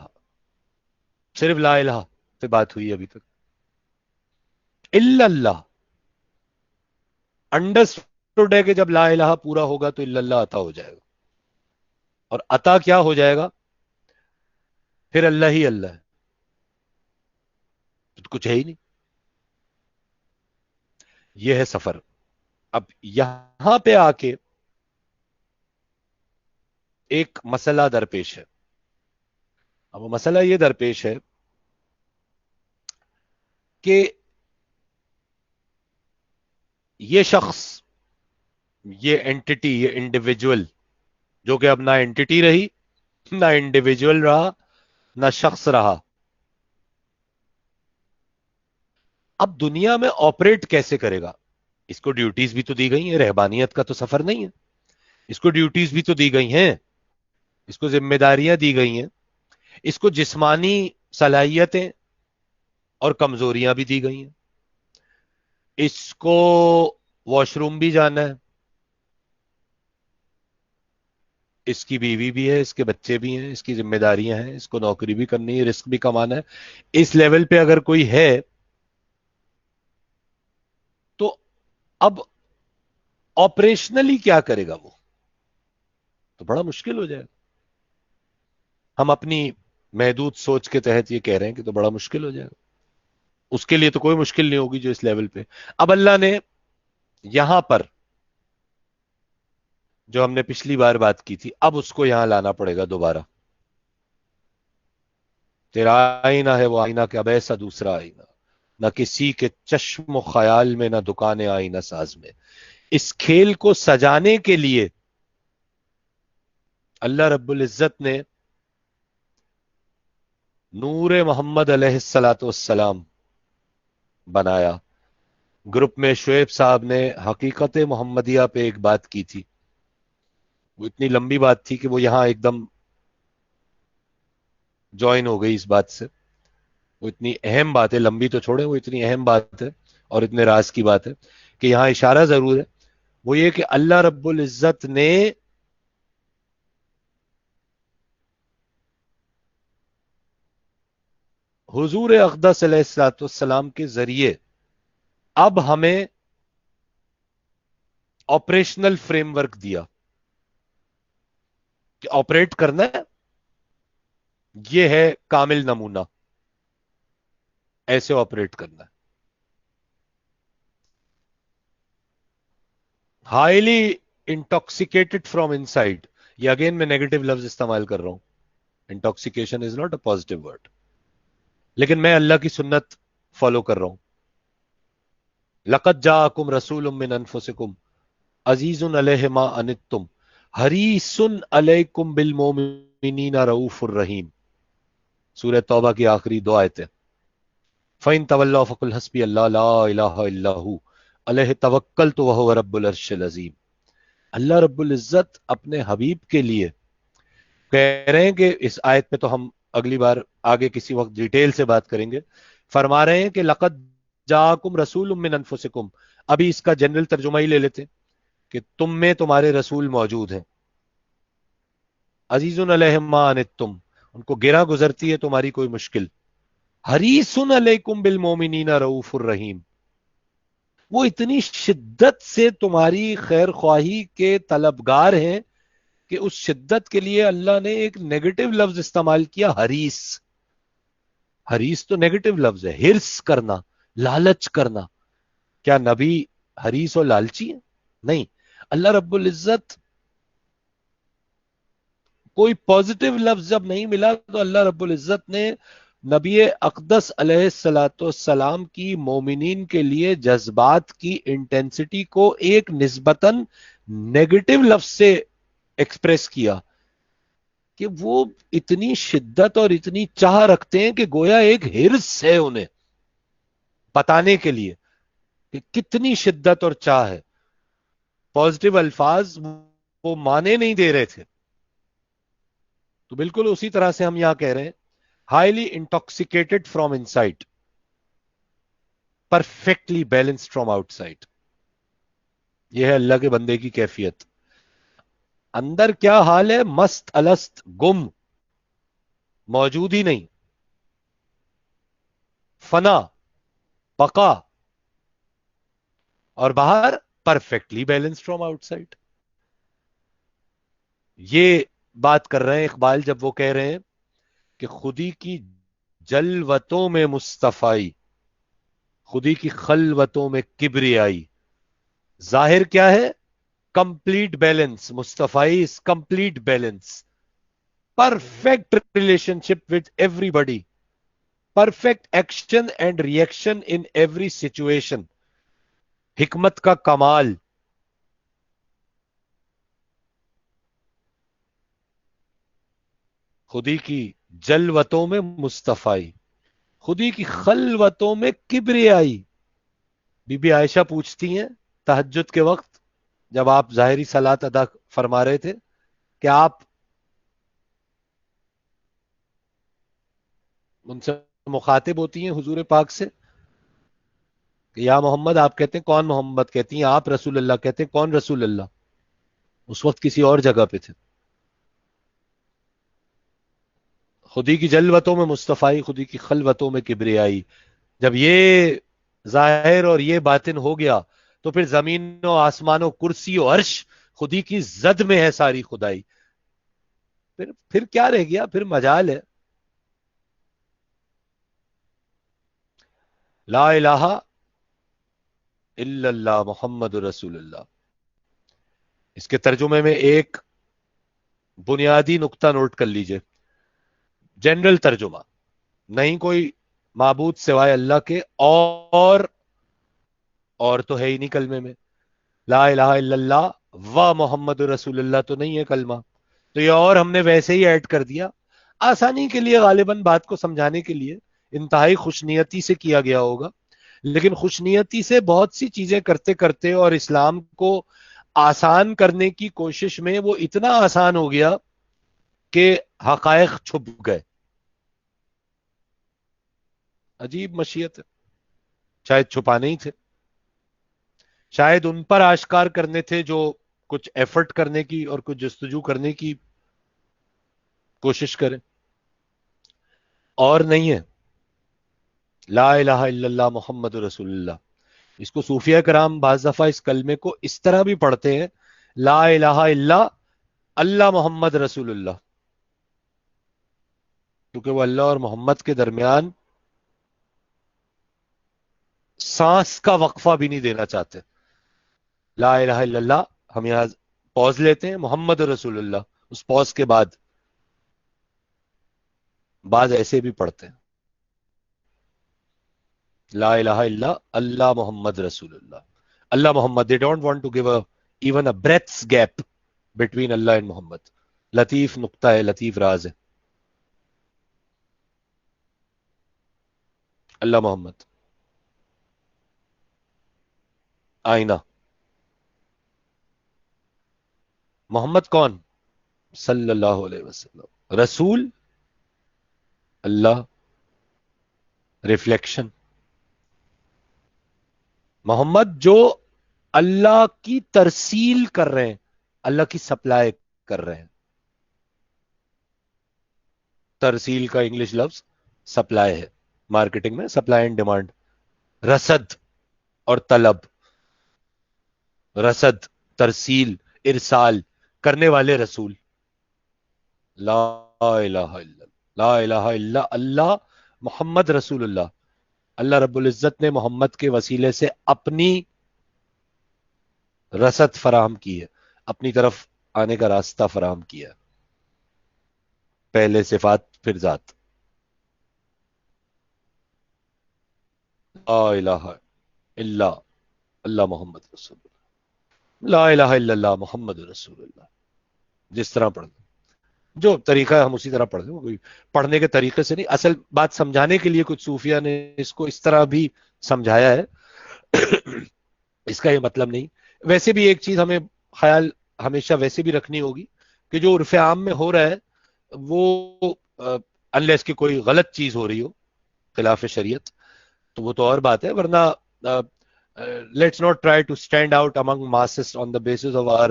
صرف لا الہ پہ بات ہوئی ابھی تک. الا اللہ، انڈرسٹوڈ ہے کہ جب لا الہ پورا ہوگا تو الا اللہ عطا ہو جائے گا. اور عطا کیا ہو جائے گا؟ پھر اللہ ہی اللہ ہے، تو کچھ ہے ہی نہیں. یہ ہے سفر. اب یہاں پہ آ کے ایک مسئلہ درپیش ہے. اب وہ مسئلہ یہ درپیش ہے کہ یہ شخص، یہ اینٹی، یہ انڈیویجول، جو کہ اب نہ اینٹی رہی، نہ انڈیویجول رہا، نہ شخص رہا، اب دنیا میں آپریٹ کیسے کرے گا؟ اس کو ڈیوٹیز بھی تو دی گئی ہیں، رہبانیت کا تو سفر نہیں ہے. اس کو ڈیوٹیز بھی تو دی گئی ہیں، اس کو ذمہ داریاں دی گئی ہیں، اس کو جسمانی صلاحیتیں اور کمزوریاں بھی دی گئی ہیں. اس کو واش روم بھی جانا ہے، اس کی بیوی بھی ہے، اس کے بچے بھی ہیں، اس کی ذمہ داریاں ہیں، اس کو نوکری بھی کرنی ہے، رزق بھی کمانا ہے. اس لیول پہ اگر کوئی ہے تو اب آپریشنلی کیا کرے گا وہ؟ تو بڑا مشکل ہو جائے گا. ہم اپنی محدود سوچ کے تحت یہ کہہ رہے ہیں کہ تو بڑا مشکل ہو جائے گا. اس کے لیے تو کوئی مشکل نہیں ہوگی جو اس لیول پہ. اب اللہ نے یہاں پر جو ہم نے پچھلی بار بات کی تھی، اب اس کو یہاں لانا پڑے گا دوبارہ. تیرا آئینہ ہے وہ آئینہ کہ اب ایسا دوسرا آئینہ، نہ کسی کے چشم و خیال میں، نہ دکان آئینہ ساز میں. اس کھیل کو سجانے کے لیے اللہ رب العزت نے نور محمد علیہ السلاۃ والسلام بنایا. گروپ میں شعیب صاحب نے حقیقت محمدیہ پہ ایک بات کی تھی، وہ اتنی لمبی بات تھی کہ وہ یہاں ایک دم جوائن ہو گئی اس بات سے. وہ اتنی اہم بات ہے، لمبی تو چھوڑے، وہ اتنی اہم بات ہے اور اتنے راز کی بات ہے کہ یہاں اشارہ ضرور ہے. وہ یہ کہ اللہ رب العزت نے حضور اقدس علیہ الصلوۃ والسلام کے ذریعے اب ہمیں آپریشنل فریم ورک دیا کہ آپریٹ کرنا ہے. یہ ہے کامل نمونہ، ایسے آپریٹ کرنا ہے. Highly intoxicated from in side, یہ اگین میں نیگیٹو لفظ استعمال کر رہا ہوں. Intoxication is not a positive word, لیکن میں اللہ کی سنت فالو کر رہا ہوں. لقد جاءکم رسول من انفسکم عزیز علیہ ما عنتم حریص علیکم بالمؤمنین رؤوف الرحیم. سورہ توبہ کی آخری دو آیتیں. فَإِن تَوَلَّوْا فَقُلْ حَسْبِيَ اللَّهُ لَا إِلَٰهَ إِلَّا هُوَ عَلَيْهِ تَوَكَّلْتُ وَهُوَ رَبُّ الْعَرْشِ الْعَظِيمِ. اللہ رب العزت اپنے حبیب کے لیے کہہ رہے ہیں کہ اس آیت پہ تو ہم اگلی بار آگے کسی وقت ڈیٹیل سے بات کریں گے. فرما رہے ہیں کہ لقد جاءکم رسول من انفسکم، ابھی اس کا جنرل ترجمہ ہی لے لیتے کہ تم میں تمہارے رسول موجود ہیں. عزیز علیہ ما عنتم، ان کو گرا گزرتی ہے تمہاری کوئی مشکل. حریص علیکم بالمومنین رؤوف الرحیم، وہ اتنی شدت سے تمہاری خیر خواہی کے طلبگار ہیں کہ اس شدت کے لیے اللہ نے ایک نیگیٹو لفظ استعمال کیا، حریص. حریص تو نیگیٹو لفظ ہے، ہرس کرنا، لالچ کرنا. کیا نبی حریص اور لالچی ہے؟ نہیں. اللہ رب العزت کوئی پازیٹو لفظ جب نہیں ملا تو اللہ رب العزت نے نبی اقدس علیہ الصلوۃ والسلام کی مومنین کے لیے جذبات کی انٹینسٹی کو ایک نسبتاً نیگیٹو لفظ سے ایکسپریس کیا کہ وہ اتنی شدت اور اتنی چاہ رکھتے ہیں کہ گویا ایک ہرس ہے انہیں بتانے کے لیے کہ کتنی شدت اور چاہ ہے. پازیٹیو الفاظ وہ مانے نہیں دے رہے تھے. تو بالکل اسی طرح سے ہم یہاں کہہ رہے ہیں highly intoxicated from in sight perfectly balanced from out sight. یہ ہے اللہ کے بندے کی کیفیت. اندر کیا حال ہے؟ مست الست، گم، موجود ہی نہیں، فنا، بقا، اور باہر perfectly balanced from out side. یہ بات کر رہے ہیں اقبال جب وہ کہہ رہے ہیں کہ خودی کی جلوتوں میں مصطفی، خودی کی خلوتوں میں کبریائی. ظاہر کیا ہے؟ Complete balance. مصطفی is complete balance, perfect relationship with everybody, perfect action and reaction in every situation. حکمت کا کمال. خودی کی جلوتوں میں مصطفی، خودی کی خلوتوں میں کبریائی. بی بی عائشہ پوچھتی ہیں تہجد کے وقت جب آپ ظاہری صلات ادا فرما رہے تھے کہ آپ ان سے مخاطب ہوتی ہیں حضور پاک سے کہ یا محمد، آپ کہتے ہیں کون محمد؟ کہتی ہیں آپ رسول اللہ. کہتے ہیں کون رسول اللہ؟ اس وقت کسی اور جگہ پہ تھے. خودی کی جلوتوں میں مصطفی، خودی کی خلوتوں میں کبریائی. جب یہ ظاہر اور یہ باطن ہو گیا تو پھر زمین و آسمان و کرسی و عرش خودی کی زد میں ہے ساری خدائی. پھر کیا رہ گیا؟ پھر مجال ہے. لا الہ الا اللہ محمد رسول اللہ. اس کے ترجمے میں ایک بنیادی نقطہ نوٹ کر لیجئے. جنرل ترجمہ، نہیں کوئی معبود سوائے اللہ کے، اور تو ہے ہی نہیں کلمے میں. لا الہ الا اللہ و محمد رسول اللہ تو نہیں ہے کلمہ. تو یہ اور ہم نے ویسے ہی ایڈ کر دیا آسانی کے لیے، غالباً بات کو سمجھانے کے لیے. انتہائی خوشنیتی سے کیا گیا ہوگا، لیکن خوشنیتی سے بہت سی چیزیں کرتے کرتے اور اسلام کو آسان کرنے کی کوشش میں وہ اتنا آسان ہو گیا کہ حقائق چھپ گئے. عجیب مشیت ہے. شاید چھپانے ہی تھے، شاید ان پر آشکار کرنے تھے جو کچھ ایفرٹ کرنے کی اور کچھ جستجو کرنے کی کوشش کریں، اور نہیں ہے. لا الہ الا اللہ محمد رسول اللہ. اس کو صوفیہ کرام بعض دفعہ اس کلمے کو اس طرح بھی پڑھتے ہیں، لا الہ الا اللہ محمد رسول اللہ، کیونکہ وہ اللہ اور محمد کے درمیان سانس کا وقفہ بھی نہیں دینا چاہتے. لا الہ الا اللہ، ہم یہاں پوز لیتے ہیں، محمد رسول اللہ اس پوز کے بعد. بعض ایسے بھی پڑھتے ہیں لا الہ الا اللہ محمد رسول اللہ. اللہ محمد. they don't want to give even a breath's gap between Allah and محمد. لطیف نقطہ ہے، لطیف راز ہے. اللہ محمد آئینہ. محمد کون؟ صلی اللہ علیہ وسلم. رسول اللہ، ریفلیکشن. محمد جو اللہ کی ترسیل کر رہے ہیں، اللہ کی سپلائی کر رہے ہیں. ترسیل کا انگلش لفظ سپلائی ہے. مارکیٹنگ میں سپلائی اینڈ ڈیمانڈ، رسد اور طلب. رسد، ترسیل، ارسال کرنے والے رسول. لا الہ الا اللہ، لا الہ الا اللہ محمد رسول اللہ. اللہ رب العزت نے محمد کے وسیلے سے اپنی رسد فراہم کی ہے، اپنی طرف آنے کا راستہ فراہم کیا. پہلے صفات پھر ذات. الہ الا اللہ محمد رسول اللہ، لا الہ الا اللہ محمد رسول اللہ، جس طرح پڑھ دیں، جو طریقہ ہے ہم اسی طرح پڑھ دیں، کوئی پڑھنے کے طریقے سے نہیں، اصل بات سمجھانے کے لیے کچھ صوفیہ نے اس کو اس طرح بھی سمجھایا ہے اس کا یہ مطلب نہیں۔ ویسے بھی ایک چیز ہمیں خیال ہمیشہ ویسے بھی رکھنی ہوگی کہ جو عرف عام میں ہو رہا ہے وہ انلیس کہ کوئی غلط چیز ہو رہی ہو خلاف شریعت تو وہ تو اور بات ہے، ورنہ let's not try to stand out among masses on the basis of our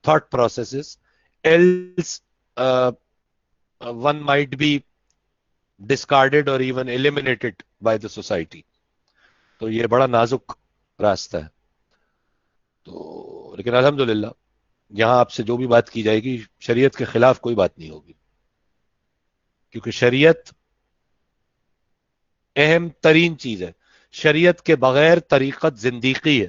thought processes else one might be discarded or even eliminated by the society۔ تو یہ بڑا نازک راستہ ہے، تو لیکن الحمدللہ یہاں آپ سے جو بھی بات کی جائے گی شریعت کے خلاف کوئی بات نہیں ہوگی، کیونکہ شریعت اہم ترین چیز ہے، شریعت کے بغیر طریقت زندیقی ہے۔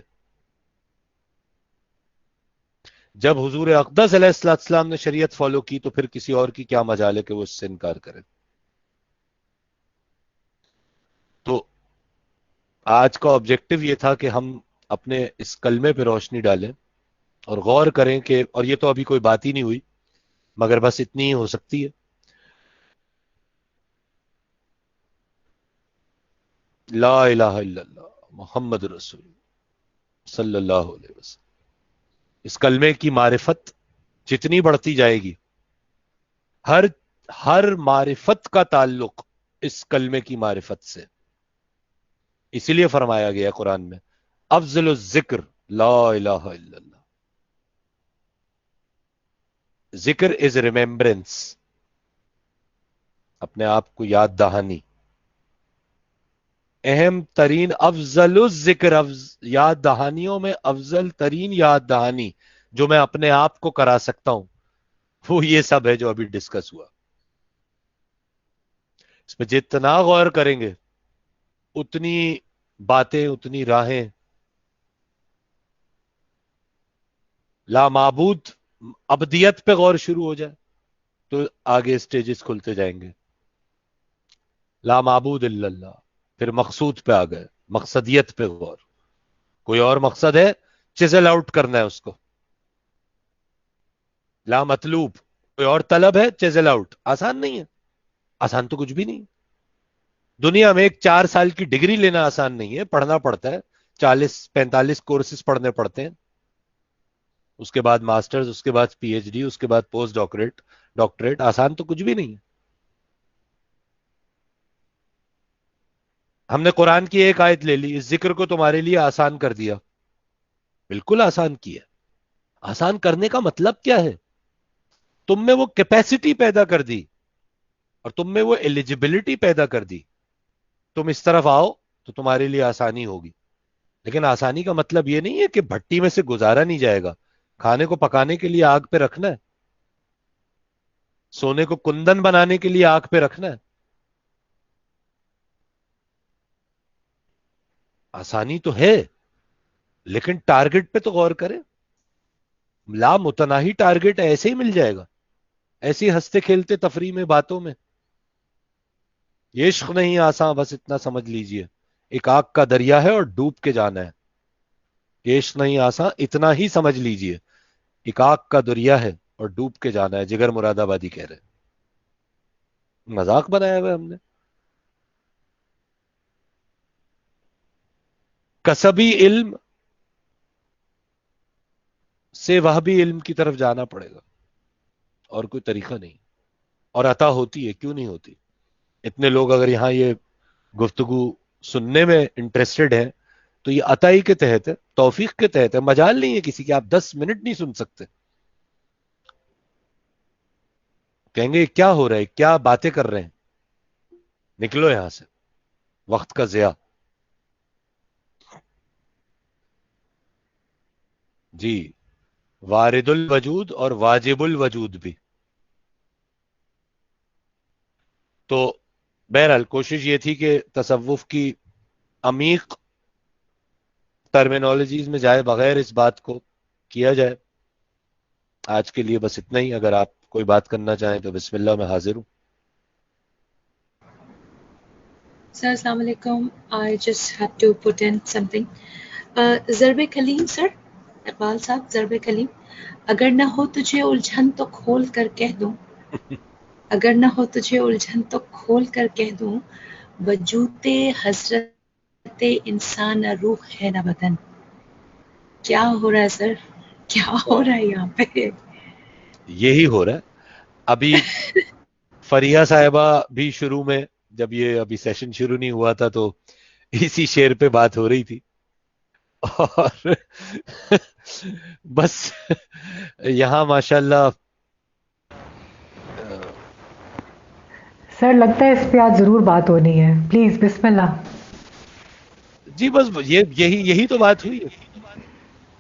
جب حضور اقدس علیہ السلام نے شریعت فالو کی تو پھر کسی اور کی کیا مجال ہے کہ وہ اس سے انکار کرے۔ تو آج کا آبجیکٹو یہ تھا کہ ہم اپنے اس کلمے پہ روشنی ڈالیں اور غور کریں کہ، اور یہ تو ابھی کوئی بات ہی نہیں ہوئی مگر بس اتنی ہی ہو سکتی ہے، لا الہ الا اللہ محمد رسول اللہ صلی اللہ علیہ وسلم۔ اس کلمے کی معرفت جتنی بڑھتی جائے گی، ہر ہر معرفت کا تعلق اس کلمے کی معرفت سے، اسی لیے فرمایا گیا قرآن میں افضل الذکر لا الہ الا اللہ، ذکر از ریممبرنس، اپنے آپ کو یاد دہانی، اہم ترین افضل الذکر، یاد دہانیوں میں افضل ترین یاد دہانی جو میں اپنے آپ کو کرا سکتا ہوں وہ یہ سب ہے جو ابھی ڈسکس ہوا۔ اس پہ جتنا غور کریں گے اتنی باتیں، اتنی راہیں، لا معبود ابدیت پہ غور شروع ہو جائے تو آگے سٹیجز کھلتے جائیں گے، لا معبود الا اللہ، پھر مقصود پہ آ گئے، مقصدیت پہ غور، کوئی اور مقصد ہے چیزل آؤٹ کرنا ہے اس کو، لا مطلوب کوئی اور طلب ہے چیزل آؤٹ، آسان نہیں ہے، آسان تو کچھ بھی نہیں، دنیا میں ایک 4 سال کی ڈگری لینا آسان نہیں ہے، پڑھنا پڑتا ہے، 40-45 کورسز پڑھنے پڑتے ہیں، اس کے بعد ماسٹرز، اس کے بعد پی ایچ ڈی، اس کے بعد پوسٹ ڈاکٹریٹ، آسان تو کچھ بھی نہیں ہے۔ ہم نے قرآن کی ایک آیت لے لی، اس ذکر کو تمہارے لیے آسان کر دیا، بالکل آسان کیا، آسان کرنے کا مطلب کیا ہے؟ تم میں وہ کیپیسٹی پیدا کر دی اور تم میں وہ ایلیجیبلٹی پیدا کر دی، تم اس طرف آؤ تو تمہارے لیے آسانی ہوگی، لیکن آسانی کا مطلب یہ نہیں ہے کہ بھٹی میں سے گزارا نہیں جائے گا، کھانے کو پکانے کے لیے آگ پہ رکھنا ہے، سونے کو کندن بنانے کے لیے آگ پہ رکھنا ہے، آسانی تو ہے لیکن ٹارگٹ پہ تو غور کریں، لا متناہی ٹارگٹ ایسے ہی مل جائے گا، ایسے ہی ہنستے کھیلتے تفریح میں باتوں میں، یہ عشق نہیں آسان، بس اتنا سمجھ لیجئے، ایک آگ کا دریا ہے اور ڈوب کے جانا ہے، یہ عشق نہیں آسان اتنا ہی سمجھ لیجئے، ایک آگ کا دریا ہے اور ڈوب کے جانا ہے، جگر مراد آبادی کہہ رہے ہیں، مذاق بنایا ہوا ہے ہم نے۔ کسبی علم سے وہبی علم کی طرف جانا پڑے گا، اور کوئی طریقہ نہیں، اور عطا ہوتی ہے، کیوں نہیں ہوتی؟ اتنے لوگ اگر یہاں یہ گفتگو سننے میں انٹرسٹڈ ہیں تو یہ عطائی کے تحت ہے، توفیق کے تحت ہے، مجال نہیں ہے کسی کی، آپ 10 منٹ نہیں سن سکتے، کہیں گے کیا ہو رہا ہے، کیا باتیں کر رہے ہیں، نکلو یہاں سے، وقت کا ضیاع۔ جی، وارد الوجود اور واجب الوجود بھی، تو بہرحال کوشش یہ تھی کہ تصوف کی عمیق ٹرمینالوجیز میں جائے بغیر اس بات کو کیا جائے۔ آج کے لیے بس اتنا ہی، اگر آپ کوئی بات کرنا چاہیں تو بسم اللہ، میں حاضر ہوں۔ Sir, Assalamu alaikum. I just had to put in something. ضرب کلیم سر، اقبال صاحب، ضرب کلیم. اگر نہ ہو تجھے الجھن تو کھول کر کہہ دوں، اگر نہ ہو تجھے الجھن تو کھول کر کہہ دوں، وجود حضرت انسان نہ روح ہے نہ بدن. کیا ہو رہا ہے سر؟ کیا ہو رہا ہے یہاں پہ؟ یہی ہو رہا ہے. ابھی فریحہ صاحبہ بھی شروع میں، جب یہ ابھی سیشن شروع نہیں ہوا تھا تو اسی شعر پہ بات ہو رہی تھی، اور بس یہاں ماشاءاللہ سر لگتا ہے اس پہ آج ضرور بات ہونی ہے، پلیز بسم اللہ. جی بس یہی تو بات ہوئی ہے.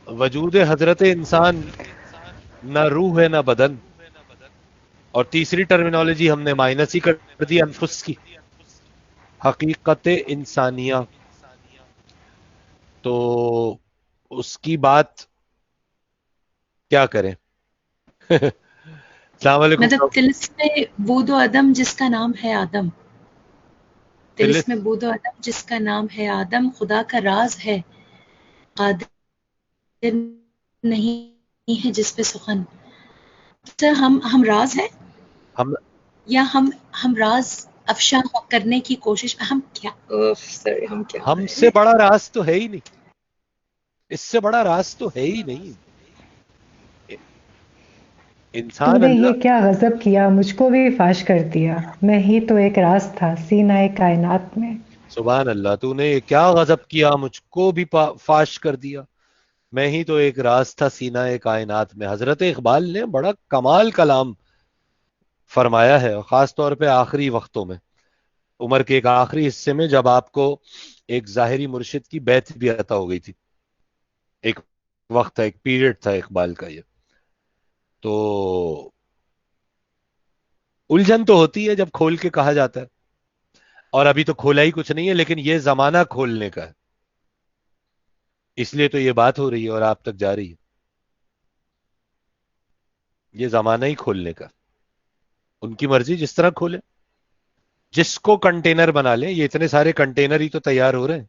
وجود حضرت انسان نہ روح ہے نہ بدن، اور تیسری ٹرمینالوجی ہم نے مائنس ہی کر دی، انفس کی، حقیقت انسانیہ. تو اس کی بات کیا کریں. السلام علیکم. مطلب طلسم بود و عدم جس کا نام ہے آدم، طلسم بود و عدم جس کا نام ہے آدم، خدا کا راز ہے، قادر نہیں ہے جس پہ سخن. سر ہم راز ہیں ہم یا ہم راز افشا کرنے کی کوشش میں، ہم کیا سر ہم کیا ہم ہیں؟ سے بڑا راز تو ہے ہی نہیں، اس سے بڑا راز تو ہے ہی نہیں. تو انسان نے اللہ. یہ کیا غضب کیا، مجھ کو بھی فاش کر دیا، میں ہی تو ایک راز تھا سینہ کائنات میں. سبحان اللہ، تو نے کیا غضب کیا، مجھ کو بھی فاش کر دیا، میں ہی تو ایک راز تھا سینہ کائنات میں. حضرت اقبال نے بڑا کمال کلام فرمایا ہے، خاص طور پہ آخری وقتوں میں، عمر کے ایک آخری حصے میں، جب آپ کو ایک ظاہری مرشد کی بیعت بھی عطا ہو گئی تھی. ایک وقت تھا، ایک پیریڈ تھا اقبال کا یہ. تو الجھن تو ہوتی ہے جب کھول کے کہا جاتا ہے، اور ابھی تو کھولا ہی کچھ نہیں ہے، لیکن یہ زمانہ کھولنے کا ہے، اس لیے تو یہ بات ہو رہی ہے اور آپ تک جا رہی ہے. یہ زمانہ ہی کھولنے کا، ان کی مرضی جس طرح کھولے، جس کو کنٹینر بنا لیں. یہ اتنے سارے کنٹینر ہی تو تیار ہو رہے ہیں،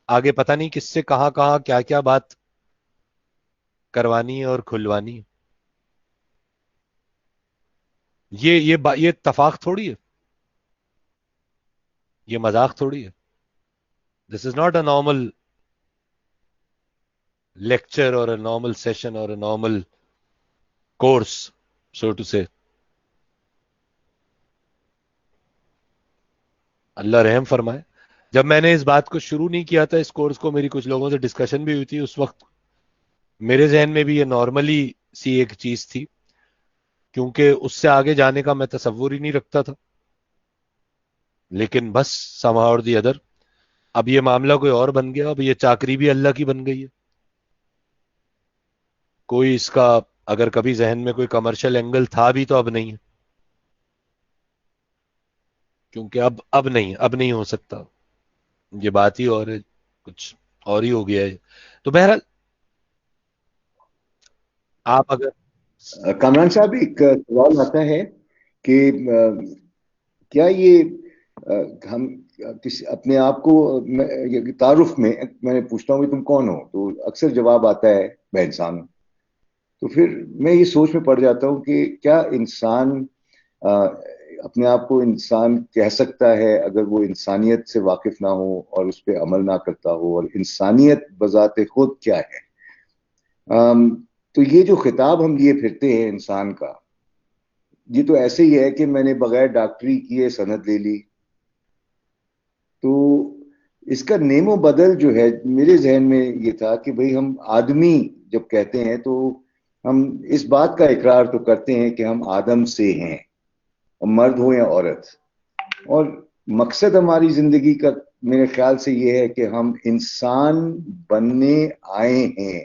آگے پتہ نہیں کس سے کہاں کہاں کیا کیا بات کروانی ہے اور کھلوانی ہے. یہ اتفاق تھوڑی ہے، یہ مذاق تھوڑی ہے. This is not a normal lecture اور اے نارمل سیشن اور a normal course, so to say. اللہ رحم فرمائے. جب میں نے اس بات کو شروع نہیں کیا تھا، اس کورس کو، میری کچھ لوگوں سے ڈسکشن بھی ہوئی تھی، اس وقت میرے ذہن میں بھی یہ نارملی سی ایک چیز تھی، کیونکہ اس سے آگے جانے کا میں تصور ہی نہیں رکھتا تھا. لیکن بس somehow or the other اب یہ معاملہ کوئی اور بن گیا، اب یہ چاکری بھی اللہ کی بن گئی ہے. کوئی اس کا اگر کبھی ذہن میں کوئی کمرشل اینگل تھا بھی تو اب نہیں ہے، کیونکہ اب نہیں ہو سکتا. یہ بات ہی اور ہے، کچھ اور ہی ہو گیا ہے. تو بہرحال آپ اگر کامران صاحب ایک سوال آتا ہے کہ کیا یہ ہم اپنے آپ کو تعارف میں پوچھتا ہوں کہ تم کون ہو، تو اکثر جواب آتا ہے میں انسان ہوں. تو پھر میں یہ سوچ میں پڑ جاتا ہوں کہ کیا انسان اپنے آپ کو انسان کہہ سکتا ہے اگر وہ انسانیت سے واقف نہ ہو اور اس پہ عمل نہ کرتا ہو؟ اور انسانیت بذات خود کیا ہے؟ تو یہ جو خطاب ہم لیے پھرتے ہیں انسان کا، یہ تو ایسے ہی ہے کہ میں نے بغیر ڈاکٹری کیے سند لے لی. تو اس کا نیم و بدل جو ہے میرے ذہن میں یہ تھا کہ بھئی ہم آدمی جب کہتے ہیں تو ہم اس بات کا اقرار تو کرتے ہیں کہ ہم آدم سے ہیں، مرد ہو یا عورت. اور مقصد ہماری زندگی کا میرے خیال سے یہ ہے کہ ہم انسان بننے آئے ہیں.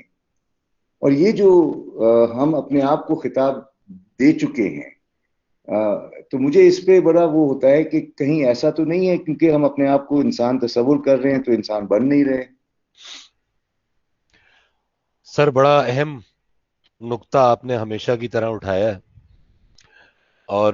اور یہ جو ہم اپنے آپ کو خطاب دے چکے ہیں، تو مجھے اس پہ بڑا وہ ہوتا ہے کہ کہیں ایسا تو نہیں ہے کیونکہ ہم اپنے آپ کو انسان تصور کر رہے ہیں تو انسان بن نہیں رہے. سر بڑا اہم نقطہ آپ نے ہمیشہ کی طرح اٹھایا ہے، اور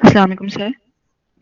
السلام علیکم سر.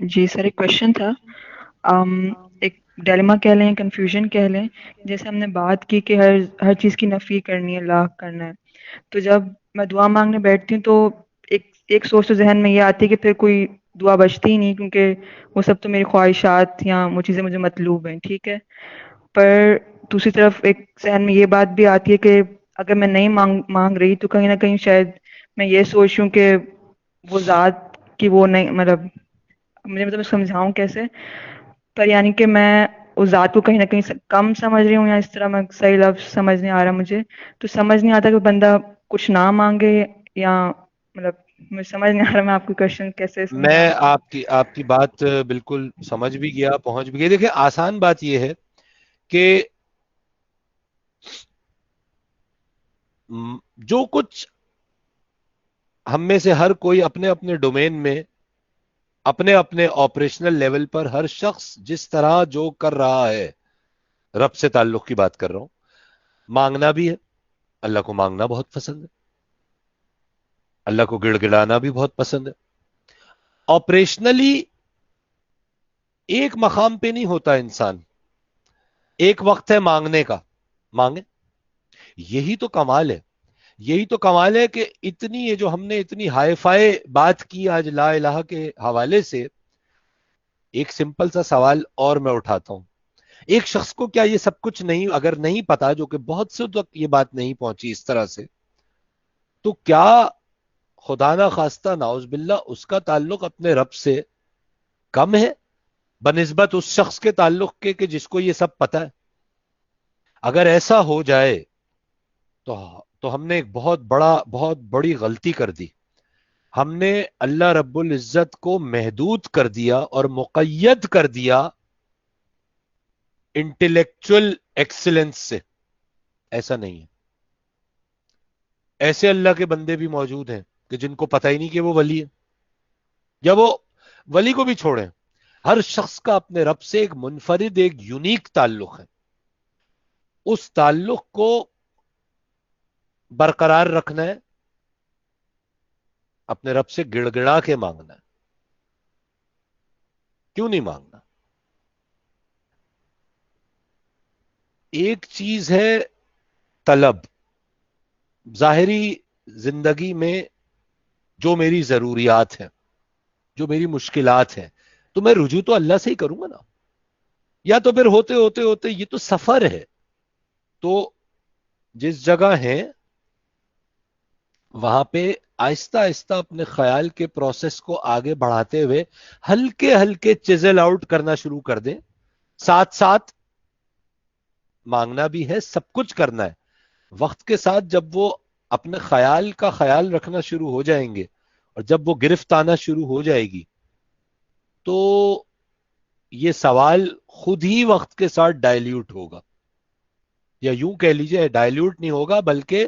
جی سر ایک کویشچن تھا. ایک ڈیلیما کہہ لیں کنفیوژن کہہ لیں. جیسے ہم نے بات کی کہ ہر چیز کی نفی کرنی ہے, لا کرنا ہے, تو جب میں دعا مانگنے بیٹھتی ہوں تو ایک سوچ تو ذہن میں یہ آتی ہے کہ پھر کوئی دعا بچتی ہی نہیں, کیونکہ وہ سب تو میری خواہشات یا وہ چیزیں مجھے مطلوب ہیں, ٹھیک ہے. پر دوسری طرف ایک ذہن میں یہ بات بھی آتی ہے کہ اگر میں نہیں مانگ رہی تو کہیں نہ کہیں شاید میں یہ سوچوں کہ وہ ذات کی وہ نہیں, مطلب سمجھاؤں کیسے, پر یعنی کہ میں اس ذات کو کہیں نہ کہیں کم سمجھ رہی ہوں, یا اس طرح میں صحیح لفظ سمجھ نہیں آ رہا مجھے. تو سمجھ نہیں آتا کہ بندہ کچھ نہ مانگے, یا مطلب مجھے سمجھ نہیں آ رہا میں آپ کی کویشچن کیسے میں سمجھاؤں. آپ کی بات بالکل سمجھ بھی گیا, پہنچ بھی گیا. دیکھیں آسان بات یہ ہے کہ جو کچھ ہم میں سے ہر کوئی اپنے اپنے ڈومین میں اپنے اپنے آپریشنل لیول پر ہر شخص جس طرح جو کر رہا ہے, رب سے تعلق کی بات کر رہا ہوں, مانگنا بھی ہے. اللہ کو مانگنا بہت پسند ہے, اللہ کو گڑ گڑانا بھی بہت پسند ہے. آپریشنلی ایک مقام پہ نہیں ہوتا انسان, ایک وقت ہے مانگنے کا, مانگے. یہی تو کمال ہے, یہی تو کمال ہے کہ اتنی یہ جو ہم نے اتنی ہائی فائی بات کی آج لا الہ کے حوالے سے, ایک سمپل سا سوال اور میں اٹھاتا ہوں. ایک شخص کو کیا یہ سب کچھ نہیں, اگر نہیں پتا, جو کہ بہت سے تک یہ بات نہیں پہنچی اس طرح سے, تو کیا خدا نہ خواستہ نعوذ باللہ اس کا تعلق اپنے رب سے کم ہے بنسبت اس شخص کے تعلق کے کہ جس کو یہ سب پتا ہے؟ اگر ایسا ہو جائے تو ہم نے ایک بہت بڑی غلطی کر دی. ہم نے اللہ رب العزت کو محدود کر دیا اور مقید کر دیا انٹلیکچول ایکسلنس سے. ایسا نہیں ہے. ایسے اللہ کے بندے بھی موجود ہیں کہ جن کو پتہ ہی نہیں کہ وہ ولی ہے, یا وہ ولی کو بھی چھوڑیں, ہر شخص کا اپنے رب سے ایک منفرد, ایک یونیک تعلق ہے. اس تعلق کو برقرار رکھنا ہے, اپنے رب سے گڑ گڑا کے مانگنا ہے. کیوں نہیں مانگنا؟ ایک چیز ہے طلب, ظاہری زندگی میں جو میری ضروریات ہیں, جو میری مشکلات ہیں, تو میں رجوع تو اللہ سے ہی کروں گا نا. یا تو پھر ہوتے ہوتے ہوتے یہ تو سفر ہے, تو جس جگہ ہیں وہاں پہ آہستہ آہستہ اپنے خیال کے پروسیس کو آگے بڑھاتے ہوئے ہلکے ہلکے چیزل آؤٹ کرنا شروع کر دیں. ساتھ ساتھ مانگنا بھی ہے, سب کچھ کرنا ہے. وقت کے ساتھ جب وہ اپنے خیال کا خیال رکھنا شروع ہو جائیں گے, اور جب وہ گرفت آنا شروع ہو جائے گی, تو یہ سوال خود ہی وقت کے ساتھ ڈائلیوٹ ہوگا. یا یوں کہہ لیجئے ڈائلیوٹ نہیں ہوگا, بلکہ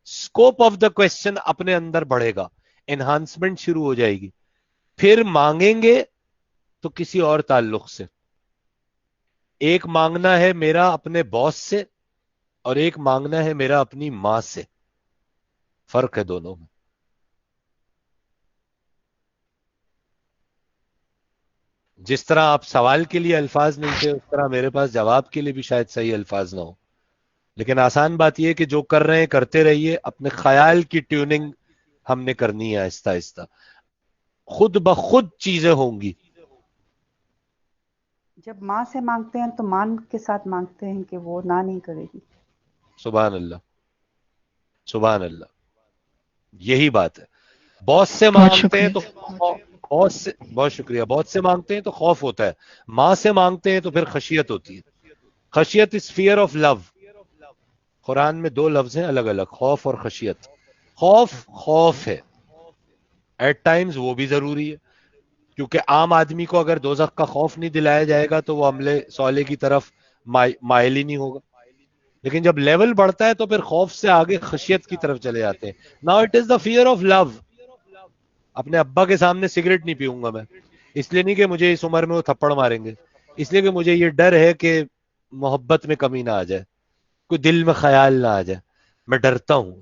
اسکوپ آف دا کوشچن اپنے اندر بڑھے گا, انہانسمنٹ شروع ہو جائے گی. پھر مانگیں گے تو کسی اور تعلق سے. ایک مانگنا ہے میرا اپنے باس سے, اور ایک مانگنا ہے میرا اپنی ماں سے. فرق ہے دونوں میں. جس طرح آپ سوال کے لیے الفاظ نہیں تھے, اس طرح میرے پاس جواب کے لیے بھی شاید صحیح الفاظ نہ ہو. لیکن آسان بات یہ ہے کہ جو کر رہے ہیں کرتے رہیے. اپنے خیال کی ٹیوننگ ہم نے کرنی ہے آہستہ آہستہ, خود بخود چیزیں ہوں گی. جب ماں سے مانگتے ہیں تو مان کے ساتھ مانگتے ہیں کہ وہ نہ نہیں کرے گی. سبحان اللہ, سبحان اللہ, یہی بات ہے. بہت سے مانگتے ہیں تو بہت شکریہ, بہت سے مانگتے ہیں تو خوف ہوتا ہے. ماں سے مانگتے ہیں تو پھر خشیت ہوتی ہے. خشیت از فیئر آف لو. قرآن میں دو لفظ ہیں الگ الگ, خوف اور خشیت. خوف ہے, ایٹ ٹائمز وہ بھی ضروری ہے, کیونکہ عام آدمی کو اگر دوزخ کا خوف نہیں دلایا جائے گا تو وہ عملے صالح کی طرف مائل ہی نہیں ہوگا. لیکن جب لیول بڑھتا ہے تو پھر خوف سے آگے خشیت کی طرف چلے جاتے ہیں. Now it is the fear of love. اپنے ابا کے سامنے سگریٹ نہیں پیوں گا میں, اس لیے نہیں کہ مجھے اس عمر میں وہ تھپڑ ماریں گے, اس لیے کہ مجھے یہ ڈر ہے کہ محبت میں کمی نہ آ جائے, کوئی دل میں خیال نہ آ جائے. میں ڈرتا ہوں.